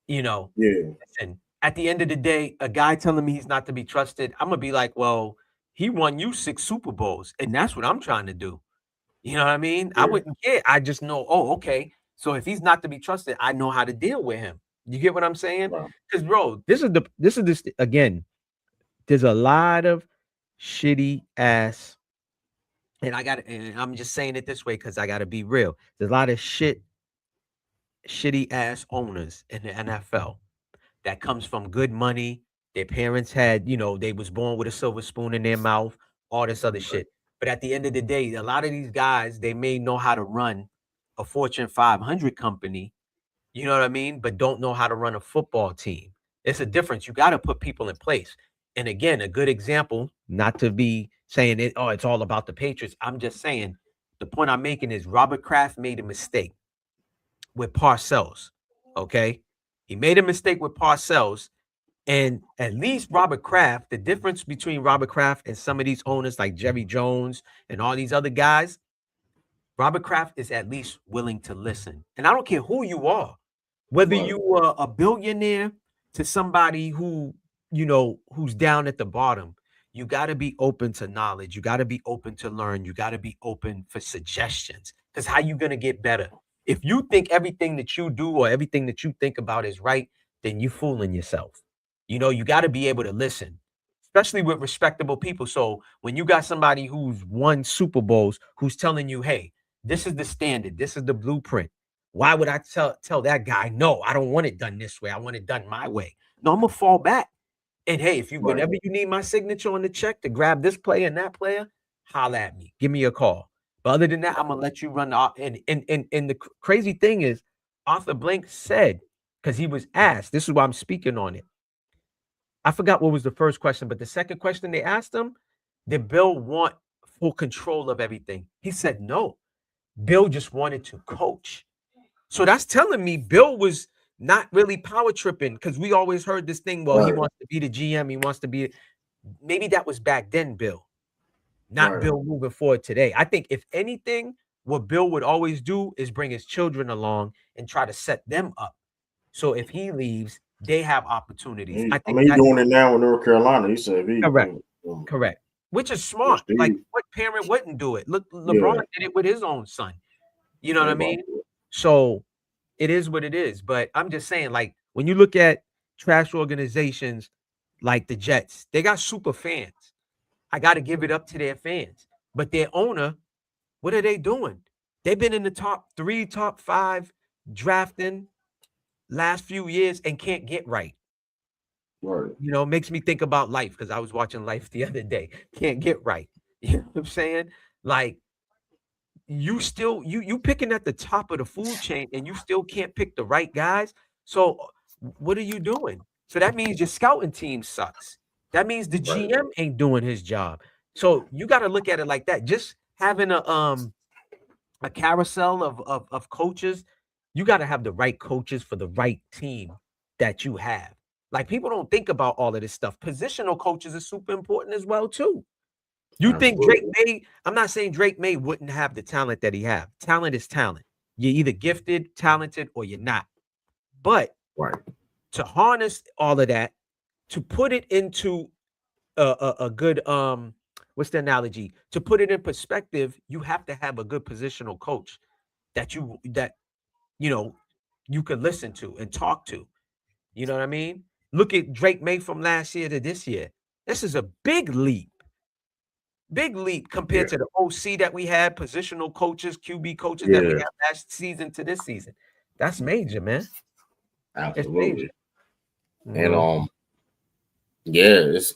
You know. Yeah. And at the end of the day, a guy telling me he's not to be trusted, I'm gonna be like, well, he won you 6 Super Bowls, and that's what I'm trying to do. You know what I mean? Yeah. I wouldn't care. I just know, okay. So if he's not to be trusted, I know how to deal with him. You get what I'm saying? Because bro, this is again. There's a lot of shitty ass, and I'm just saying it this way because I gotta be real. There's a lot of shitty ass owners in the NFL that comes from good money. Their parents had, they was born with a silver spoon in their mouth, all this other shit. But at the end of the day, a lot of these guys, they may know how to run a Fortune 500 company, you know what I mean? But don't know how to run a football team. It's a difference. You got to put people in place. And again, a good example, not to be saying it's all about the Patriots. I'm just saying the point I'm making is Robert Kraft made a mistake with Parcells. Okay. He made a mistake with Parcells. And at least Robert Kraft, the difference between Robert Kraft and some of these owners like Jerry Jones and all these other guys, Robert Kraft is at least willing to listen. And I don't care who you are, whether you are a billionaire to somebody who, who's down at the bottom, you got to be open to knowledge. You got to be open to learn. You got to be open for suggestions. Because how you going to get better? If you think everything that you do or everything that you think about is right, then you're fooling yourself. You got to be able to listen, especially with respectable people. So when you got somebody who's won Super Bowls, who's telling you, hey, this is the standard, this is the blueprint. Why would I tell that guy, no, I don't want it done this way. I want it done my way. No, I'm going to fall back. And hey, whenever you need my signature on the check to grab this player and that player, holla at me. Give me a call. But other than that, I'm going to let you run the and the crazy thing is, Arthur Blank said, because he was asked, this is why I'm speaking on it. I forgot what was the first question, but the second question they asked him, did Bill want full control of everything? He said no. Bill just wanted to coach. So that's telling me Bill was not really power tripping because we always heard this thing, well, he wants to be the GM. He wants to be, maybe that was back then, Bill, not Bill moving forward today. I think if anything, what Bill would always do is bring his children along and try to set them up. So if he leaves, they have opportunities. I think he's doing it now in North Carolina. He said, correct. Which is smart. Like what parent wouldn't do it? Look, LeBron did it with his own son. You know what I mean? So it is what it is. But I'm just saying, like, when you look at trash organizations like the Jets, they got super fans. I got to give it up to their fans. But their owner, what are they doing? They've been in the top 3, top 5 drafting last few years and can't get right. Right. You know, makes me think about Life because I was watching Life the other day. Can't get right. You know what I'm saying? Like, you still you picking at the top of the food chain and you still can't pick the right guys. So what are you doing? So that means your scouting team sucks. That means the Right. GM ain't doing his job. So you got to look at it like that. Just having a carousel of coaches, you got to have the right coaches for the right team that you have. Like, people don't think about all of this stuff. Positional coaches are super important as well too. You think Drake Absolutely. Maye? I'm not saying Drake Maye wouldn't have the talent that he have. Talent is talent. You're either gifted, talented, or you're not. But Right. to harness all of that, to put it into a good what's the analogy? To put it in perspective, you have to have a good positional coach that you know you could listen to and talk to. You know what I mean? Look at Drake Maye from last year to this year. This is a big leap. Big leap compared Yeah. to the OC that we had, positional coaches, QB coaches that we Yeah. had last season to this season. That's major, man. It's major. Absolutely. You And know? yeah, it's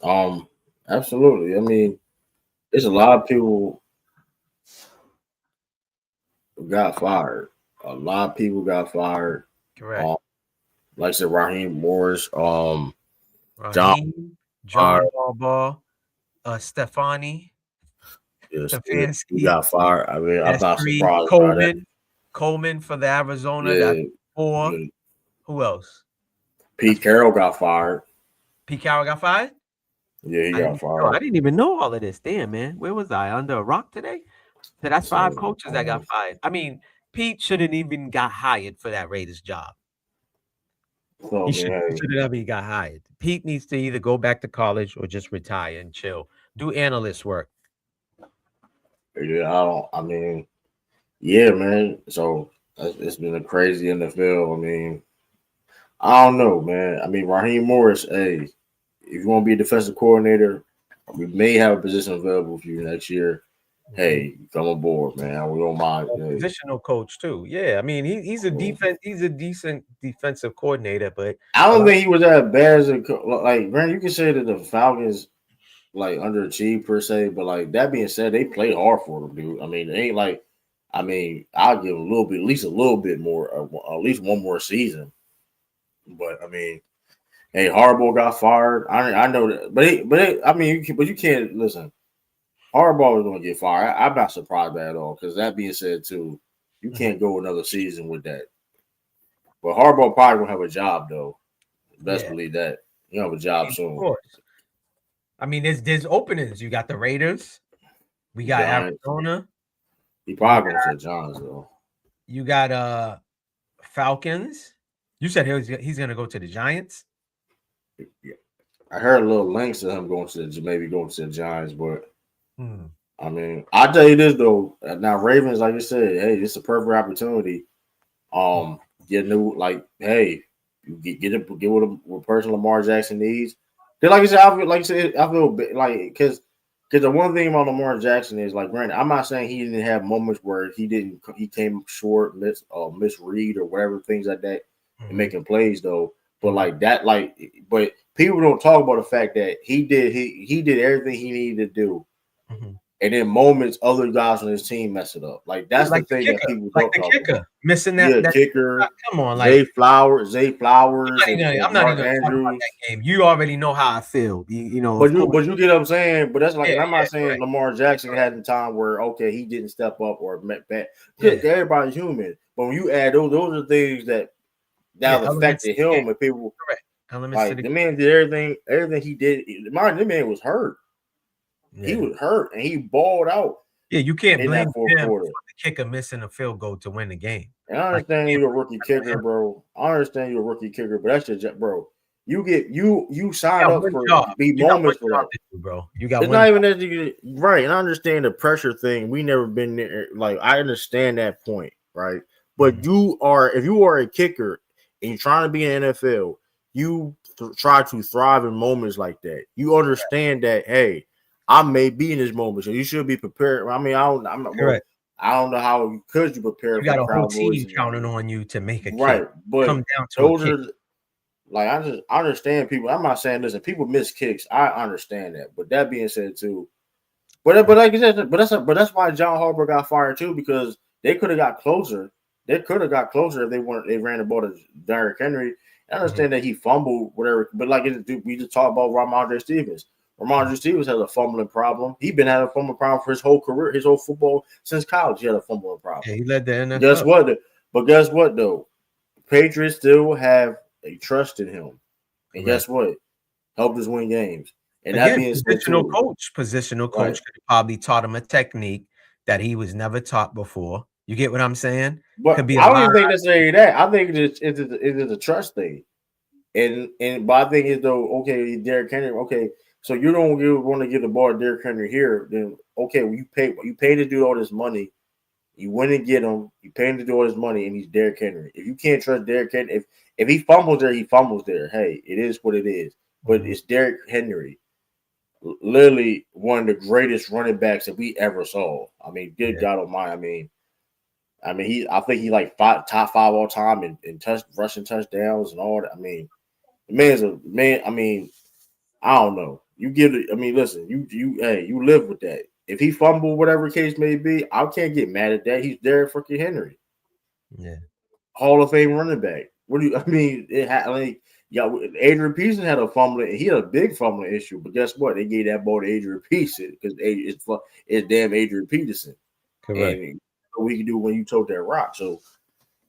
absolutely. I mean, there's a lot of people who got fired. A lot of people got fired. Correct. Um, like I said, Raheem Morris, John Raheem, fired. John Harbaugh, Stefani, Yes, he Stefanski, got fired. I mean, I'm that's not 3, surprised by that. Coleman for the Arizona, that's Yeah, 4. yeah. Who else? Pete Carroll got fired. Pete Carroll got fired? Yeah, he I got didn't fired. I didn't even know all of this. Damn, man. Where was I? Under a rock today? So that's 5 So, coaches that got fired. I mean, Pete shouldn't even got hired for that Raiders job. so He man, should have never got hired. Pete needs to either go back to college or just retire and chill. Do analyst work. yeah, I mean, yeah, man. So it's been a crazy NFL. I mean, I don't know, man. I mean, Raheem Morris, hey, if you want to be a defensive coordinator, we may have a position available for you next year. Hey, come aboard, man. We don't mind. Hey. Positional coach too. Yeah, I mean he's a decent defensive coordinator, but I don't think he was that bad as like Grant. You can say that the Falcons like underachieved per se, but like that being said, they played hard for them, dude. I mean, it ain't like, I mean, I'll give them a little bit, at least a little bit more, at least one more season. But I mean, hey, Harbaugh got fired. I know that, but I mean, you can't listen. Harbaugh is going to get fired. I'm not surprised by that at all. Because that being said, too, you can't go another season with that. But Harbaugh probably gonna have a job though. Best believe that you have a job soon. Of course. I mean, there's openings. You got the Raiders. We got Giants. Arizona. He probably gonna say Giants though. You got Falcons. You said he's gonna go to the Giants. Yeah. I heard a little links of him going to maybe going to the Giants, but I mean, I'll tell you this though. Now Ravens, like you said, hey, it's a perfect opportunity. Get new, like, hey, you get what person Lamar Jackson needs. Cause like I said, I feel like because the one thing about Lamar Jackson is like, granted, I'm not saying he didn't have moments where he came short, misread or whatever things like that, and making plays though. But like that, but people don't talk about the fact that he did everything he needed to do. And then moments other guys on his team mess it up. Like that's the thing that people don't talk about. Missing that Kicker. Come on, Zay Flowers. I'm not even Mark gonna talk Andrews. about that game. You already know how I feel. You know, But you get what I'm saying. But that's like, Yeah, and I'm not saying right. Lamar Jackson had a time where he didn't step up or met back. Everybody's human. But when you add those are things that have affected him and people. Correct. Elements Like the man did everything he did. The man was hurt. Yeah. He was hurt and he balled out. Yeah, you can't blame him for quarter. the kicker missing a field goal to win the game. And I understand you're a rookie kicker, bro. I understand you're a rookie kicker, but that's your bro. You signed up for be moments for that, bro. You got. It's not even that you right. And I understand the pressure thing. We never been there. Like I understand that point, right? But if you are a kicker and you're trying to be in the NFL, you try to thrive in moments like that. You understand that, hey, I may be in this moment, so you should be prepared. I mean, I'm not. Well, I don't know how could you prepare You for got a whole crowd noise. team counting on you to make a Right, kick. but Come down to those a kick. are like I understand people. I'm not saying listen, people miss kicks. I understand that, but that being said too, but like you said, but that's why John Harbaugh got fired too, because they could have got closer. They could have got closer if they ran the ball to Derrick Henry. I understand that he fumbled, whatever, but like we just talked about Ramondre Stevens. Ramondre Stevens has a fumbling problem. He's been having a fumbling problem for his whole career, his whole football since college. He had a fumbling problem. Yeah, he led the NFL. Guess what? But guess what though? Patriots still have a trust in him, and guess what? Helped us win games. And again, that being positional coach could have probably taught him a technique that he was never taught before. You get what I'm saying? But could be I don't even think necessarily that. I think it is a trust thing. And but I think it's though, okay, Derrick Henry, okay, so you don't want to give the ball to Derrick Henry here, then okay, well, you pay to do all this money, you went and get him, you pay him to do all this money, and he's Derrick Henry. If you can't trust Derrick Henry, if he fumbles there, he fumbles there. Hey, it is what it is. But it's Derrick Henry, literally one of the greatest running backs that we ever saw. I mean, good God Almighty. I mean, I think he like top 5 all time in rushing touchdowns and all that. I mean, the man's a man. I mean, I don't know. You give it. I mean, listen. You live with that. If he fumbled, whatever case may be, I can't get mad at that. He's Derrick fucking Henry. Yeah, Hall of Fame running back. What do you? I mean, Adrian Peterson had a fumbling. He had a big fumbling issue, but guess what? They gave that ball to Adrian Peterson because it's damn Adrian Peterson. correct. And what he can do when you tote that rock. So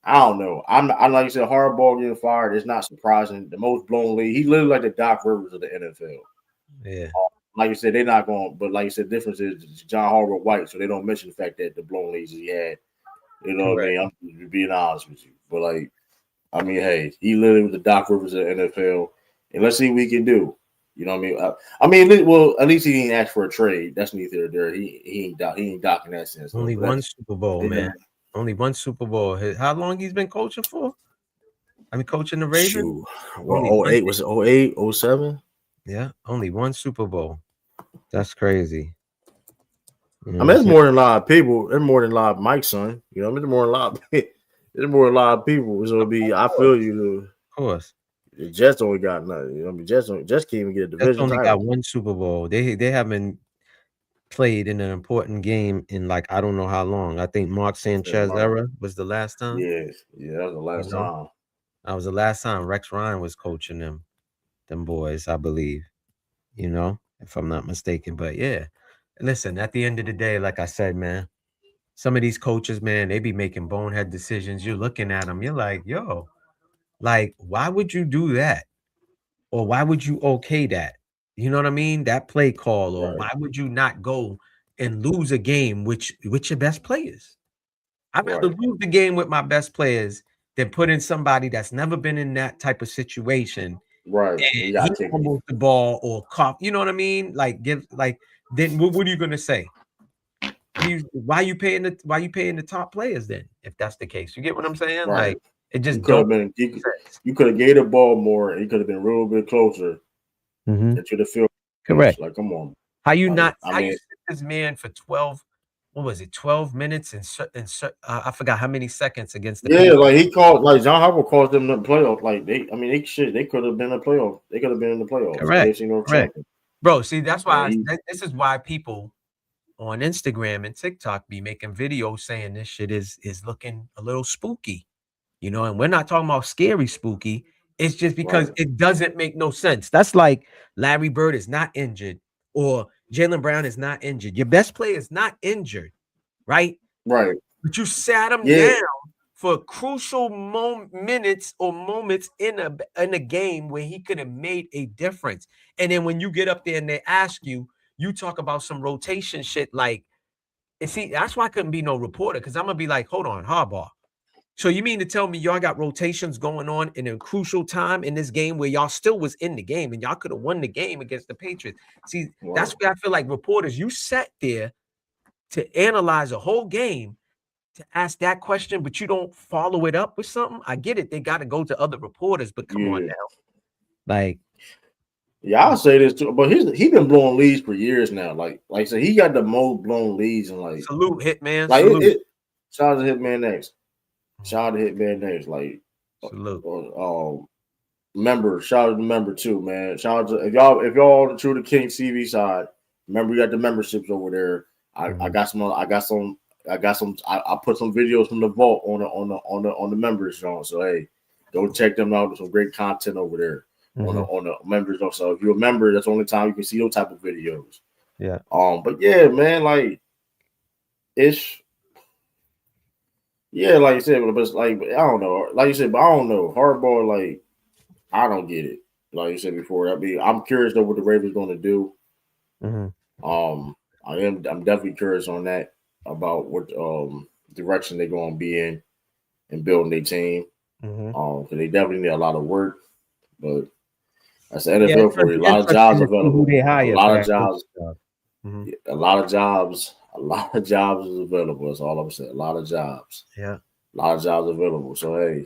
I don't know. I'm like you said, Harbaugh getting fired is not surprising. The most blown lead. He's literally like the Doc Rivers of the NFL. Yeah. Like you said, they're not going. But like you said, the difference is John Harbaugh white, so they don't mention the fact that the blown leads he had. You know what I mean? I'm being honest with you, but like, I mean, hey, he literally was the Doc Rivers of the NFL, and let's see what he can do. You know what I mean? Well, at least he didn't ask for a trade. That's neither there. He ain't Doc in that sense. Only one Super Bowl, man. Only one Super Bowl. How long he's been coaching for? I mean, coaching the Ravens. Well, 08 was it 08, 07? Yeah, only one Super Bowl. That's crazy. You know, I mean, there's more than a lot of people. There's more than a lot of Mike's son. You know, I mean, there's more than a lot of people. So it'll be. I feel you. Of course. The Jets only got nothing. You know, I mean, Jets can't even get a division. Jets only got one Super Bowl. They haven't played in an important game in like I don't know how long. I think Mark Sanchez era was the last time. Yeah, that was the last time. That was the last time Rex Ryan was coaching them boys, I believe. You know, if I'm not mistaken. But yeah, listen. At the end of the day, like I said, man, some of these coaches, man, they be making bonehead decisions. You're looking at them, you're like, yo, like, why would you do that? Or why would you okay that? You know what I mean? That play call, or why would you not go and lose a game with your best players? I'd rather lose the game with my best players than put in somebody that's never been in that type of situation. Right. He fumbles the ball or cough. You know what I mean? Like then what are you gonna say? Why you paying the top players then? If that's the case, you get what I'm saying? Right. Like it just could have been. You could have gave the ball more, and he could have been a little bit closer into the field. Correct. Like, come on. How you sit this man for 12? What was it? 12 minutes and I forgot how many seconds against the Patriots. Like he called, like John Harbaugh caused them the playoff. Like they could have been a playoff. They could have been in the playoffs. Correct. Bro, see, that's why this is why people on Instagram and TikTok be making videos saying this shit is looking a little spooky, you know, and we're not talking about scary spooky. It's just because it doesn't make no sense. That's like Larry Bird is not injured or Jaylen Brown is not injured. Your best player is not injured, right? Right. But you sat him down for crucial minutes or moments in a game where he could have made a difference. And then when you get up there and they ask you, you talk about some rotation shit like, and see, that's why I couldn't be no reporter, because I'm going to be like, hold on, Harbaugh. So you mean to tell me y'all got rotations going on in a crucial time in this game where y'all still was in the game and y'all could have won the game against the Patriots? See, that's where I feel like reporters, you sat there to analyze a whole game to ask that question, but you don't follow it up with something. I get it. They got to go to other reporters, but come on now. Like, Yeah, I'll say this too, but he been blowing leads for years now. Like I said, he got the most blown leads and Salute, Hitman. like Salute. shout out to Hitman Next. Shout out to Hitman Next. Like Salute. member, shout out to the member too, man. Shout out to if y'all on the True to King TV side, remember we got the memberships over there. I got some. I put some videos from the vault on the members on. So hey, go check them out. There's some great content over there on the members. So if you're a member, that's the only time you can see those type of videos. Yeah. But yeah, man, like it's like you said, but it's like I don't know. Like you said, but I don't know. Hardball, like I don't get it. Like you said before, I'm curious though what the Ravens going to do. I'm definitely curious on that about what direction they're going to be in and building their team. Because they definitely need a lot of work, but that's the NFL for you. A lot of jobs available. A lot of jobs. A lot of jobs. A lot of jobs is available. That's all I'm saying. A lot of jobs. Yeah. A lot of jobs available. So hey.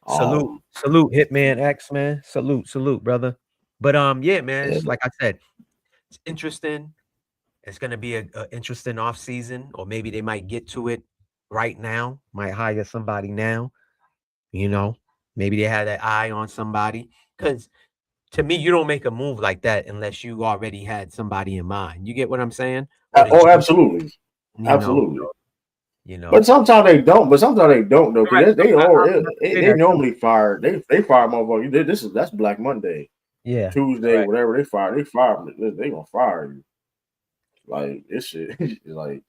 Salute, Hitman X, man. Salute, brother. But yeah, man. It's like I said, it's interesting. It's gonna be an interesting off season, or maybe they might get to it right now. Might hire somebody now. You know, maybe they had that eye on somebody. Because to me, you don't make a move like that unless you already had somebody in mind. You get what I'm saying? Absolutely. Absolutely. You know, but sometimes they don't. Though. Because they normally fire. They fire motherfuckers. That's Black Monday. Yeah. Tuesday, whatever they fire. They They gonna fire you. Like this shit. Like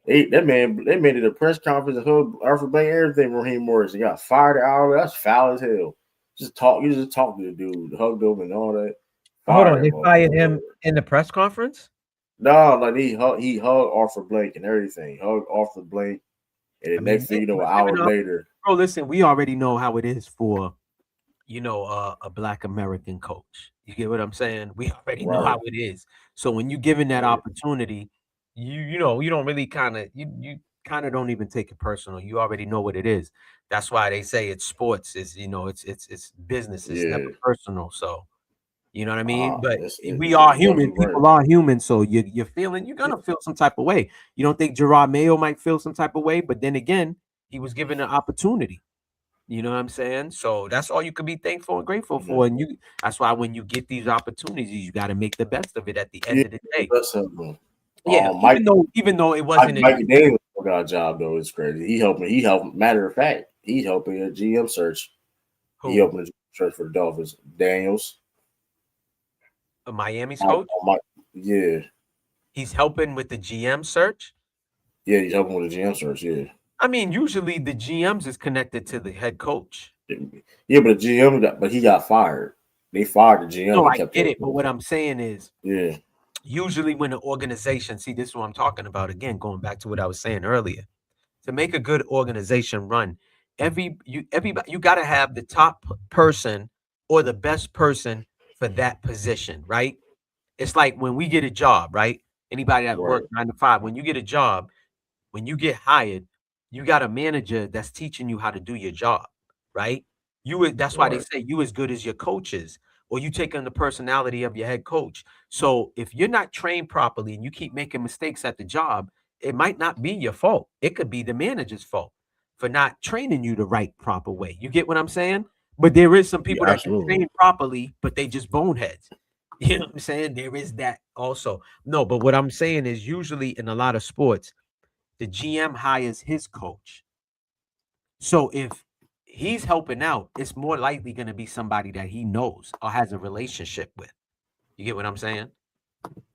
they made it a press conference and hug Arthur Blank, everything. Raheem Morris. They got fired out. That's foul as hell. You just talk to the dude, hug him and all that. Hold on, they fired him in the press conference? No, like he hugged Arthur Blank and everything. Hugged Arthur Blank, and the next thing you know, an hour later. Bro, listen, we already know how it is for, a Black American coach. You get what I'm saying? We already know how it is. So when you're given that opportunity, you don't really you kind of don't even take it personal. You already know what it is. That's why they say it's sports. It's it's business. It's never personal. So. You know what I mean? But we are human. People are human. So you're gonna feel some type of way. You don't think Gerard Mayo might feel some type of way, but then again, he was given an opportunity. You know what I'm saying? So that's all you can be thankful and grateful for. And that's why when you get these opportunities, you got to make the best of it at the end of the day. Yeah, even though it wasn't Mike Daniels got a job though, it's crazy. He helped. Matter of fact, he's helping a GM search. He helping a search for the Dolphins. Daniels. Miami's coach? Yeah. He's helping with the GM search? Yeah, he's helping with the GM search, yeah. I mean, usually the GMs is connected to the head coach. Yeah, but the GM he got fired. They fired the GM. No, I get it, but what I'm saying is usually when an organization, see, this is what I'm talking about again, going back to what I was saying earlier. To make a good organization run, you got to have the top person or the best person for that position, right? It's like when we get a job, right? Anybody that works 9 to 5, when you get a job, when you get hired, you got a manager that's teaching you how to do your job, right? That's why they say you as good as your coaches, or you take on the personality of your head coach. So if you're not trained properly and you keep making mistakes at the job, it might not be your fault. It could be the manager's fault for not training you the right proper way. You get what I'm saying? But there is some people that can train properly, but they just boneheads. You know what I'm saying? There is that also. No, but what I'm saying is usually in a lot of sports, the GM hires his coach. So if he's helping out, it's more likely going to be somebody that he knows or has a relationship with. You get what I'm saying?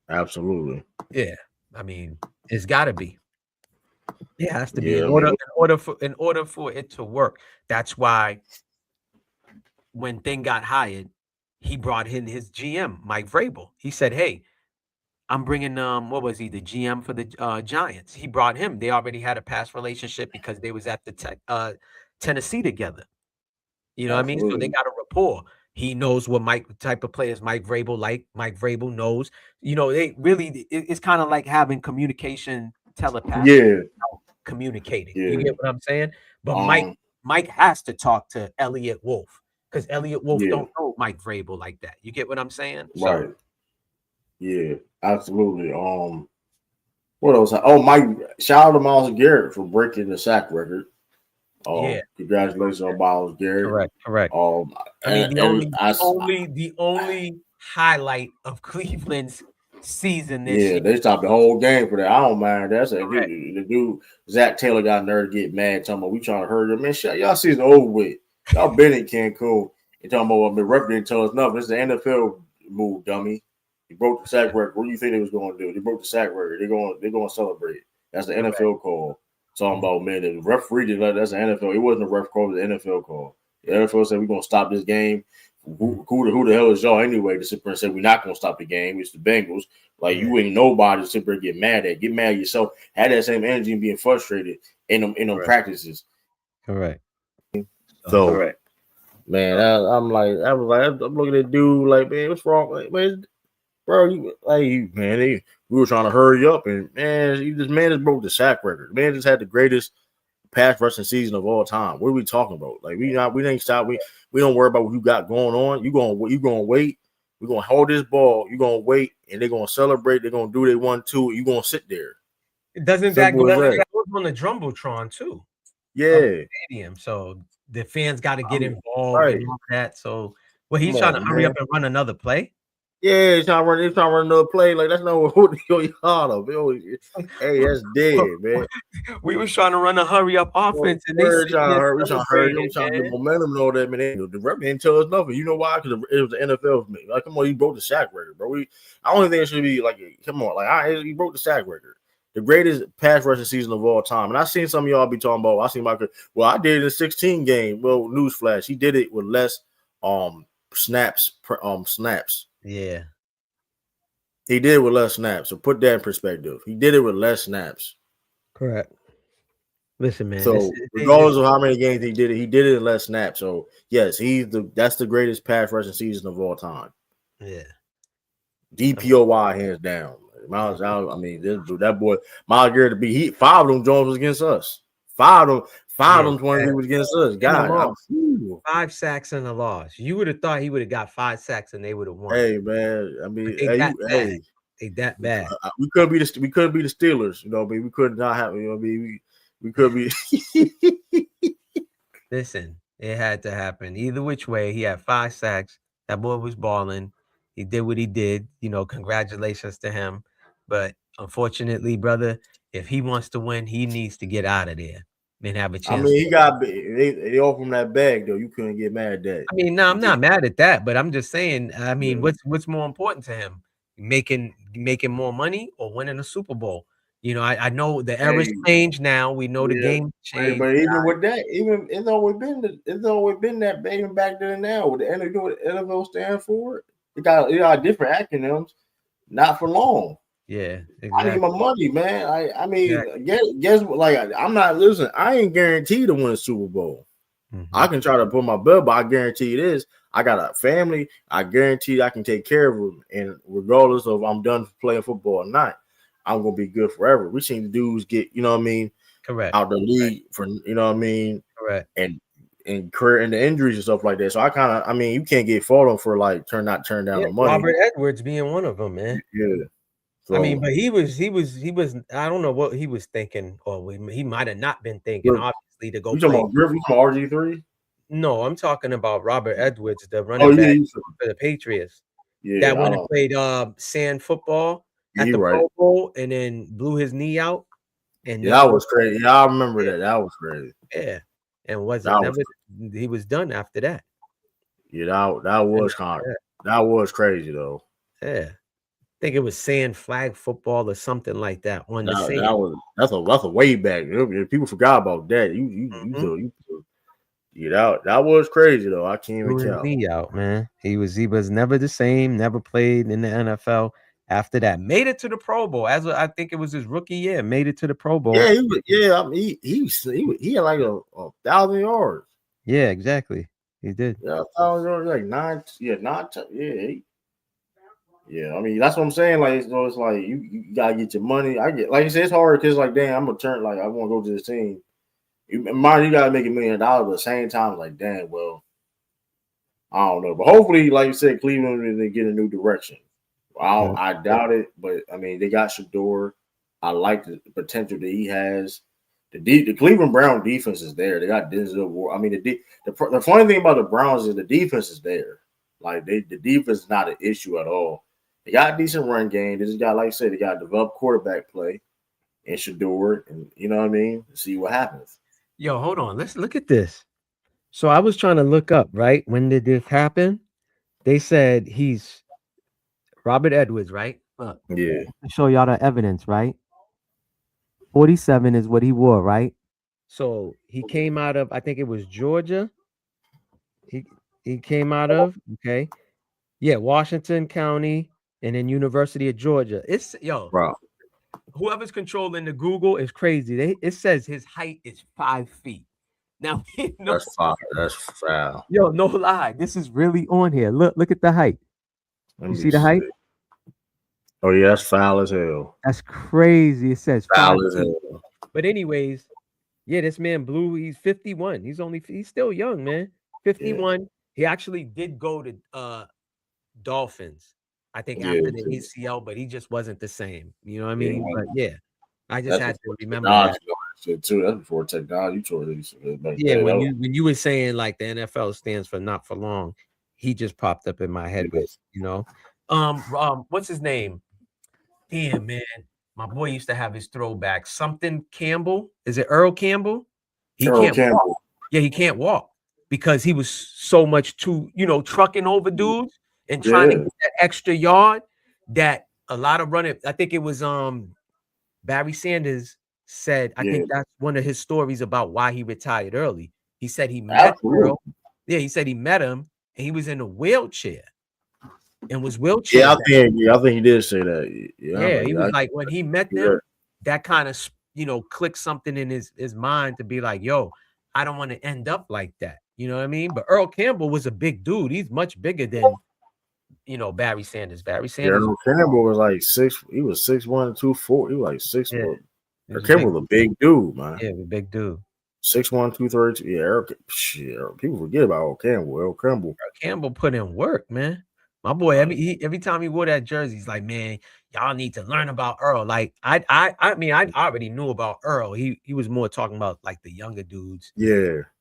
Absolutely. Yeah. I mean, it's got to be. It has to be in order for it to work. That's why when Thing got hired, he brought in his GM, Mike Vrabel. He said, "Hey, I'm bringing what was he, the GM for the Giants?" He brought him. They already had a past relationship because they was at the Tennessee together. You know what I mean? So they got a rapport. He knows what type of players Mike Vrabel like. Mike Vrabel knows. They really it's kind of like having communication telepathy. Yeah. Communicating. Yeah. You get what I'm saying? But Mike has to talk to Elliot Wolf because Elliot Wolf don't know Mike Vrabel like that. You get what I'm saying? Right. Yeah, absolutely. What else? Oh, Mike! Shout out to Myles Garrett for breaking the sack record. Congratulations on Myles Garrett. Correct. I mean, the only highlight of Cleveland's season this year. They stopped the whole game for that. I don't mind. That's the dude Zach Taylor got nerve to get mad talking about we trying to hurry up. Man, shit, y'all season over with. Y'all been in Cancun and talking about the ref didn't tell us nothing. This is the NFL move, dummy. He broke the sack record. What do you think they was going to do? They broke the sack record. They're going to celebrate. That's the NFL call. Talking about, man, the referee did that's the NFL. It wasn't a ref call, it was the NFL call. The NFL said we're going to stop this game. Who the hell is y'all anyway to sit there and say we're not going to stop the game? It's the Bengals. Like, you ain't nobody to sit there and get mad at. Get mad at yourself. Have that same energy and being frustrated in them practices. Correct. So, man, I'm looking at dude like, man, what's wrong? Like, man, bro, we were trying to hurry up, and man, this man just broke the sack record. The man just had the greatest pass rushing season of all time. What are we talking about? Like, we didn't stop. We don't worry about what you got going on. You gonna wait. We're gonna hold this ball. You're gonna wait, and they're gonna celebrate. They're gonna do their 1-2. You're gonna sit there. Doesn't that go on the Jumbotron too? Yeah. Stadium. So the fans got to get involved and all that. So he's trying to hurry up and run another play. Yeah, he's trying to run another play. Like, that's not what y'all of. Hey, that's dead, man. We was trying to run a hurry up offense, and we're trying to hurry. We're trying to get momentum and all that, man. The ref didn't tell us nothing. You know why? Because it was the NFL. Like, come on, he broke the sack record, bro. I don't think it should be like, come on, like, he broke the sack record. The greatest pass rushing season of all time. And I seen some of y'all be talking about, I did it in 16 game. Well, newsflash, he did it with less snaps. Yeah. He did it with less snaps. So put that in perspective. He did it with less snaps. Correct. Listen, man. So regardless of how many games he did it in less snaps. So yes, that's the greatest pass rushing season of all time. Yeah. DPOY hands down. Miles, that boy Myles Garrett 5 of them Jones was against us. 5 of them 20 was against us. God, 5 sacks and a loss. You would have thought he would have got 5 sacks and they would have won. Hey, man, I mean, they that bad. We couldn't be the Steelers, you know. But we could not have, you know. We could be. Listen, it had to happen either which way. He had 5 sacks. That boy was balling. He did what he did. You know, congratulations to him. But unfortunately, brother, if he wants to win, he needs to get out of there and have a chance. I mean, they offer him that bag though. You couldn't get mad at that. I mean, no, I'm not mad at that, but I'm just saying. I mean, what's more important to him, making more money or winning a Super Bowl? You know, I know the era's changed now. We know the game changed. But even with that, it's always been that even back then and now. With the NFL stand for it, it got different acronyms. Not for long. Yeah, exactly. I need my money, man. I mean, guess what? Like, I'm not listening. I ain't guaranteed to win a Super Bowl. Mm-hmm. I can try to put my belt, but I guarantee you this. I got a family. I guarantee I can take care of them. And regardless of I'm done playing football or not, I'm gonna be good forever. We seen the dudes get, you know what I mean, correct, out the league for, you know what I mean, correct, and career and the injuries and stuff like that. So I mean, you can't get fault on for like turn down the money. Robert Edwards being one of them, man. Yeah. So, I mean, but he was. I don't know what he was thinking, or he might have not been thinking. Obviously, to go. You talking about Griffin from RG3? No, I'm talking about Robert Edwards, the running back for the Patriots. Yeah, that went and played sand football at the Pro Bowl, and then blew his knee out. And that was crazy. Yeah, I remember that. That was crazy. Yeah, and he was done after that. Yeah, that was crazy though. Yeah. I think it was sand flag football or something like that. That's a way back. People forgot about that. That was crazy though. I can't even count. Knee out, man. He was never the same. Never played in the NFL after that. Made it to the Pro Bowl. I think it was his rookie year. Made it to the Pro Bowl. Yeah, I mean, he had like a 1,000 yards. Yeah, exactly. He did. Yeah, 1,000 yards, like 9. Yeah. Yeah, I mean, that's what I'm saying. Like, so it's like you gotta get your money. Like you said, it's hard because like, damn, I'm gonna turn. Like, I want to go to this team. You gotta make $1 million, but at the same time, like, damn, well, I don't know, but hopefully, like you said, Cleveland they get a new direction. I doubt it, but I mean they got Shador. I like the potential that he has. The Cleveland Brown defense is there. They got Denzel Ward. I mean the funny thing about the Browns is the defense is there. Like the defense is not an issue at all. They got a decent run game. They just got, like I said, they got developed quarterback play and Shador, and you know what I mean. See what happens. Yo, hold on. Let's look at this. So I was trying to look up, right? When did this happen? They said he's Robert Edwards, right? Look, Yeah, to show y'all the evidence, right? 47 is what he wore, right? So he came out of, I think it was Georgia. He came out of, okay. Yeah, Washington County and then University of Georgia. It's bro. whoever's controlling the Google is crazy. It says his height is 5 feet. Now, That's foul. That's foul. Yo, no lie. This is really on here. Look at the height. You see the height? Oh yeah, that's foul as hell. That's crazy. It says Foul 5 as feet. hell. But anyways, yeah, this man Blue, he's 51. He's still young, man. 51. Yeah. He actually did go to Dolphins, I think, after the ACL, but he just wasn't the same. You know what I mean? But yeah, I just had to remember that. Shit too. That's before technology. Yeah, when you were saying like the NFL stands for not for long, he just popped up in my head with, you know. What's his name? Damn, man. My boy used to have his throwback. Something Campbell. Is it Earl Campbell? He can't walk. Yeah, he can't walk because he was so much too, trucking over dudes and trying to get that extra yard that a lot of running. I think it was Barry Sanders said, I think that's one of his stories about why he retired early. He said he met Earl. Yeah, he said he met him and he was in a wheelchair. And was wheelchair. Yeah, I think he did say that. Yeah, he was like when he met them, that kind of clicked something in his mind to be like, yo, I don't want to end up like that. You know what I mean? But Earl Campbell was a big dude. He's much bigger than Barry Sanders. Barry Sanders. Earl Campbell was like 6. He was 6'1", 240. He was like 6 foot. Earl Campbell was a big dude, man. Yeah, a big dude. 6'1", 232. Yeah, people forget about Earl Campbell. Earl Campbell put in work, man. My boy, every time he wore that jersey, he's like, man, y'all need to learn about Earl. Like, I mean, I already knew about Earl. He was more talking about like the younger dudes. Yeah.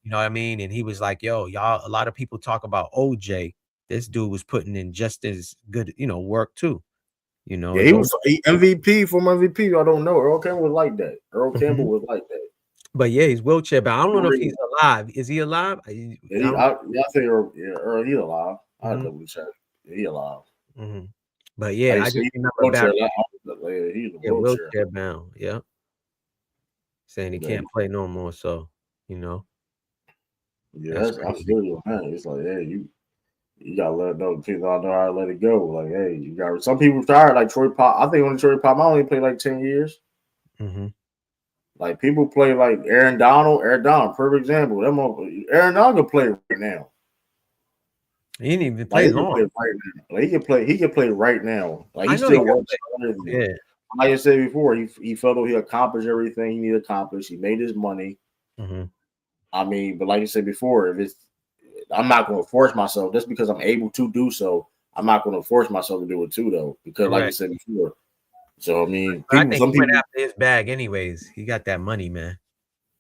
You know what I mean? And he was like, yo, y'all, a lot of people talk about OJ. This dude was putting in just as good, work too. Yeah, he was MVP, former MVP. I don't know. Earl Campbell was like that. Campbell was like that. But yeah, he's wheelchair bound. I don't know if he's alive. Is he alive? I think Earl, he's alive. I double check. He alive. Mm-hmm. But yeah, I just remember he's wheelchair bound. Yeah, saying he can't play no more. So yeah, I feel you, man. It's like, hey, you gotta let know people know how to let it go. Like, hey, you got some people tired. Like Troy Pop, I think only Troy Pop only played like 10 years. Mm-hmm. Like people play like Aaron Donald, perfect example. Aaron Donald can play right now. He didn't even play long. He can play right now. Like he still works. Yeah. Like I said before, he felt he accomplished everything he needed to accomplish. He made his money. Mm-hmm. I mean, but like I said before, I'm not going to force myself just because I'm able to do so. I'm not going to force myself to do it too, though, because like I said before. So I mean, I think he went after his bag anyways. He got that money, man.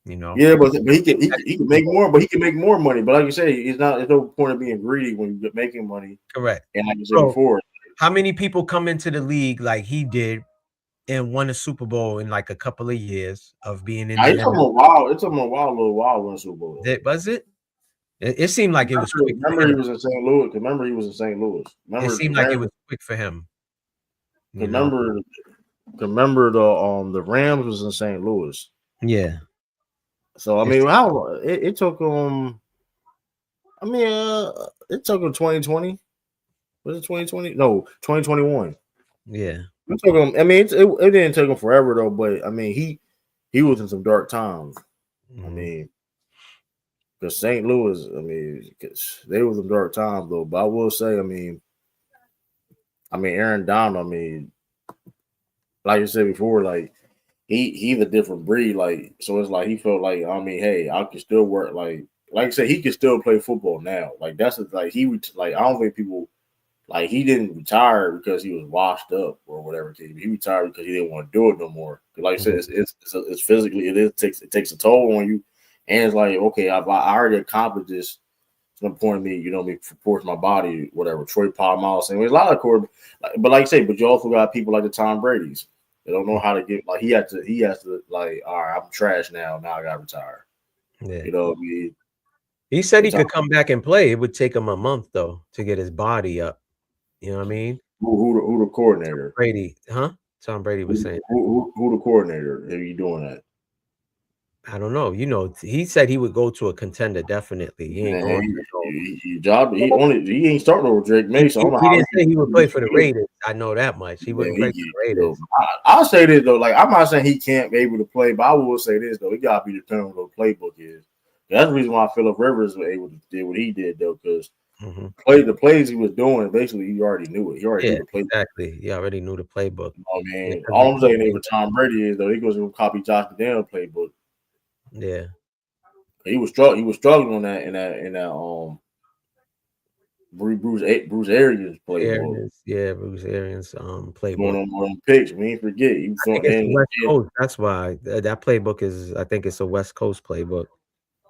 Yeah, but he can make more, but he can make more money. But like you say, there's no point of being greedy when you're making money. Correct. And like you said before, how many people come into the league like he did and won a Super Bowl in like a couple of years of being in? It took him a while. It took him a while to win a Super Bowl. Was it? It seemed like it was quick. Remember, he was in St. Louis. Remember, he was in St. Louis. It seemed like it was quick for him. Remember the Rams was in St. Louis. Yeah. So I mean, it took him. I mean, it took him 2020. Was it 2020? No, 2021. Yeah. It took him. I mean, it didn't take him forever though. But I mean, he was in some dark times. Mm-hmm. I mean, because St. Louis, I mean, they was in dark times though. But I will say, I mean, Aaron Donald. I mean, like you said before, like. He's a different breed, like so. It's like he felt like, I mean, hey, I can still work. Like like I said, he can still play football now. Like that's like he would like I don't think people like he didn't retire because he was washed up or whatever. He retired because he didn't want to do it no more. Like I said, it's physically it takes a toll on you, and it's like okay, I already accomplished this. It's important to me, you know, me supports my body, whatever. Troy Polamalu saying there's a lot of quarterbacks, but like you say, but you also got people like the Tom Brady's. They don't know how to get like he has to like all right, I'm trash now. Now I got to retire. Yeah. You know what I mean? He said he could come back and play. It would take him a month though to get his body up. You know what I mean? Who the coordinator? Brady, huh? Tom Brady was saying. Who the coordinator? Are you doing that? I don't know. You know, he said he would go to a contender. Definitely, he ain't going. He ain't starting over Drake Maye. So he didn't say he would play for the Raiders. I know that much. He wouldn't play for the Raiders. I'll say this though. Like I'm not saying he can't be able to play, but I will say this though. He gotta be determined what the playbook is. That's the reason why Phillip Rivers was able to do what he did though, because the plays he was doing, basically he already knew it. He already knew the playbook. Exactly. He already knew the playbook. Oh man, all I'm saying with Tom Brady is though he goes and copy Josh McDaniels playbook. Yeah, he was struggling on that in that Bruce Arians playbook. Bruce Arians playbook. Going on picks, we ain't forget. He was going West Coast. That's why that playbook is. I think it's a West Coast playbook.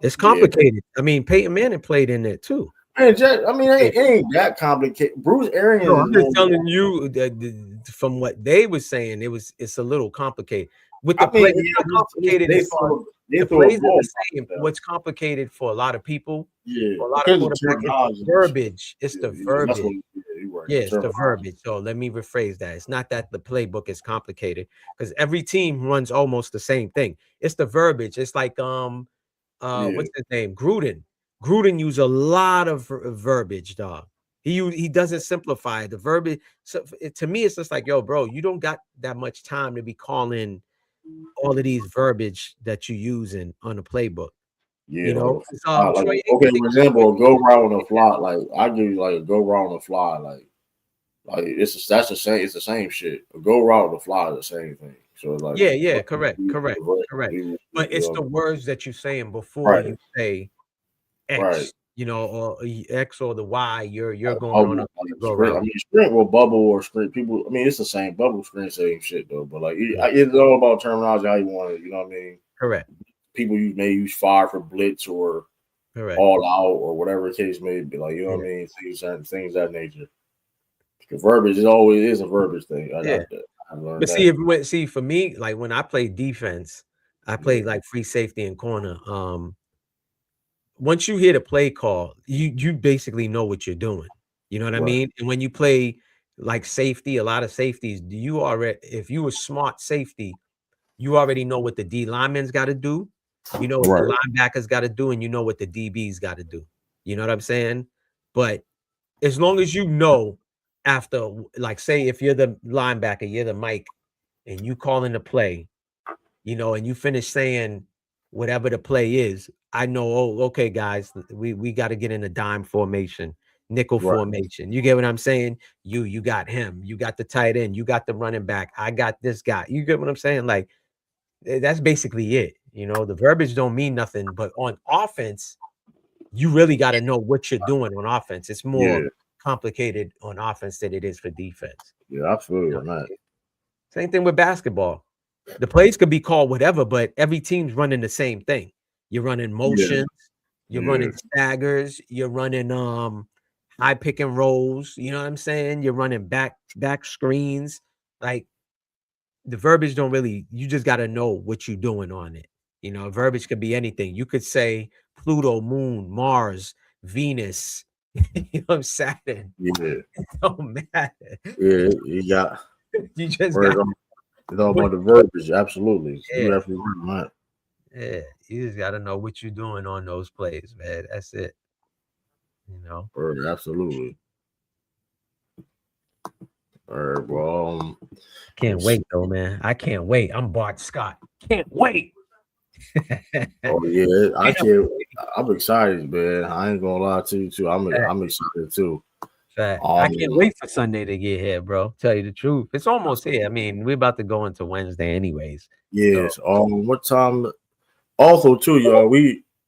It's complicated. Yeah. I mean, Peyton Manning played in it too. Man, it ain't that complicated. Bruce Arians. No, I'm just telling you that from what they were saying, it's a little complicated. With the play, complicated. The plays are the same. What's complicated for a lot of people, for a lot of quarterbacks, it's the verbiage. It's the verbiage. It's the verbiage. So let me rephrase that. It's not that the playbook is complicated because every team runs almost the same thing. It's the verbiage. It's like what's his name? Gruden. Gruden used a lot of verbiage, dog. He doesn't simplify the verbiage. So to me, it's just like, yo, bro, you don't got that much time to be calling all of these verbiage that you using on the playbook. Yeah, you know. Okay, for example, a go route on the fly. Like I give you like a go route on the fly. Like that's the same. It's the same shit. A go route on the fly is the same thing. So it's like correct. But it's the words that you're saying before you say X. You know, or X or the Y, you're going on a go route. I mean, sprint or bubble or sprint. People, I mean, it's the same bubble, sprint, same shit though. But like, it's all about terminology. How you want it, you know what I mean? Correct. People may use fire for blitz or all out or whatever the case may be. Like, you know what I mean? Things of that nature. The verbiage is always a verbiage thing. But see, for me, like when I play defense, I play like free safety and corner. Once you hear the play call, you basically know what you're doing. You know what I mean? And when you play like safety, a lot of safeties, if you a smart safety, you already know what the D lineman's got to do. You know what the linebackers got to do, and you know what the DB's got to do. You know what I'm saying? But as long as you know after, like, say if you're the linebacker, you're the Mike, and you call in the play, you know, and you finish saying whatever the play is, I know, okay, guys, we got to get in a dime formation, nickel formation. You get what I'm saying? You got him. You got the tight end. You got the running back. I got this guy. You get what I'm saying? Like, that's basically it. You know, the verbiage don't mean nothing. But on offense, you really got to know what you're doing on offense. It's more complicated on offense than it is for defense. Yeah, absolutely. You know? Same thing with basketball. The plays could be called whatever, but every team's running the same thing. You're running motions, you're running staggers, you're running high pick and rolls, you know what I'm saying? You're running back screens. Like the verbiage don't really, you just got to know what you're doing on it. You know, verbiage could be anything. You could say Pluto, Moon, Mars, Venus, you know, Saturn. Yeah. It don't matter. Yeah, you just got it's all about the verbiage, absolutely. Yeah. You're absolutely right. Yeah, you just got to know what you're doing on those plays, man. That's it. You know? Absolutely. All right, well, can't wait though, man. I can't wait. I'm Bart Scott. Can't wait. Oh yeah, I can't. I'm excited, man. I ain't gonna lie to you too. I'm excited too. I can't wait for Sunday to get here, bro. Tell you the truth, it's almost here. I mean, we're about to go into Wednesday, anyways. Yes. So. What time? Also, too, y'all.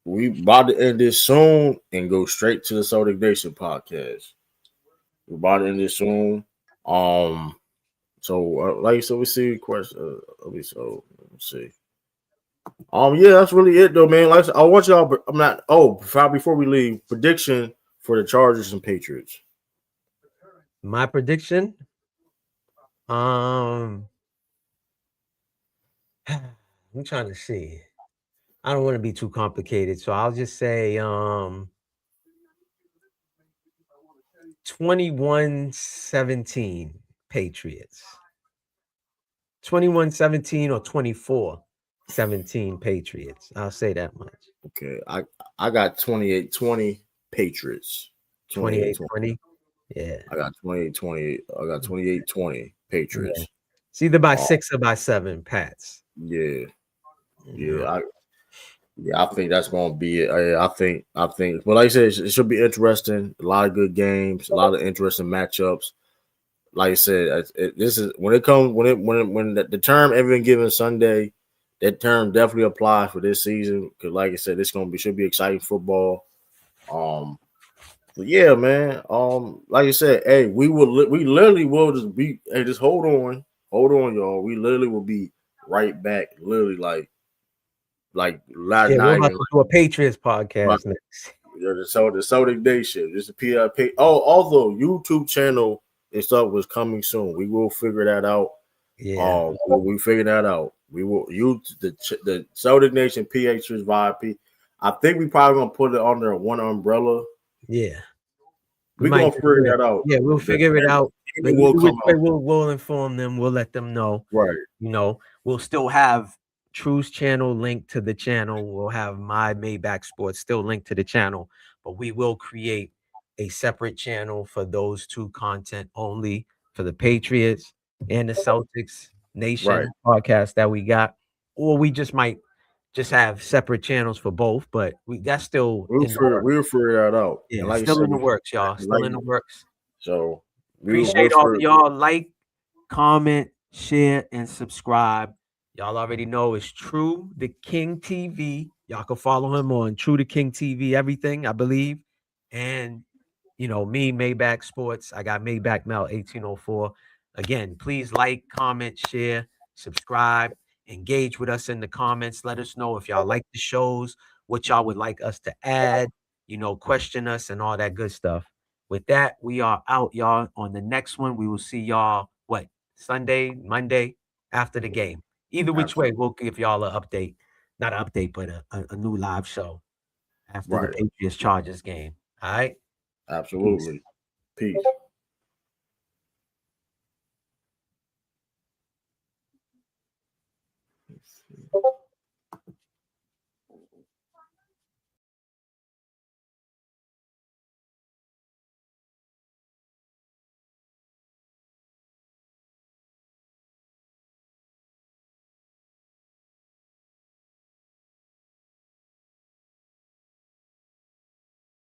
we about to end this soon and go straight to the Celtic Nation podcast. We're about to end this soon. So like so we see question. Let's see. Yeah, that's really it though, man. Like I want y'all. I'm not. Oh, before we leave, prediction for the Chargers and Patriots. My prediction. I'm trying to see. I don't want to be too complicated, so I'll just say 21-17 Patriots. 21-17 or 24-17 Patriots. I'll say that much. Okay, I got 28-20 Patriots. 28-20. Yeah. I got 28-20. I got 28-20 Patriots. Yeah. It's either by 6 or by 7 Pats. Yeah. I think that's gonna be it. I think. But like I said, it should be interesting. A lot of good games, a lot of interesting matchups. Like I said, this is when it comes when the term every given Sunday, that term definitely applies for this season because, like I said, should be exciting football. But yeah, man. Like I said, hey, we literally will just be. Hey, just hold on, y'all. We literally will be right back. Literally, like we're about to do a Patriots podcast next. The Celtic Nation. Just a PLP. Oh, although YouTube channel and stuff was coming soon. We will figure that out. Yeah. We figure that out. We will use the Celtic Nation Patriots VIP. I think we probably gonna put it under one umbrella. Yeah. We're gonna figure that out. Yeah, we'll figure it out. We'll inform them. We'll let them know. Right. We'll still have True's channel linked to the channel. We'll have my Maybach Sports still linked to the channel, but we will create a separate channel for those two content only for the Patriots and the Celtics Nation podcast that we got, or we just might just have separate channels for both, but that's still we'll figure that out. Yeah, like still in the works, y'all. Still in the works. So appreciate all of y'all. Like, comment, share, and subscribe. Y'all already know it's True the King TV. Y'all can follow him on True the King TV, everything, I believe. And me, Maybach Sports. I got Maybach Mel 1804. Again, please like, comment, share, subscribe, engage with us in the comments. Let us know if y'all like the shows, what y'all would like us to add, question us and all that good stuff. With that, we are out, y'all. On the next one, we will see y'all, Sunday, Monday, after the game. Either which way, we'll give y'all an update. Not an update, but a new live show after the Patriots Chargers game. All right? Absolutely. Peace. Peace.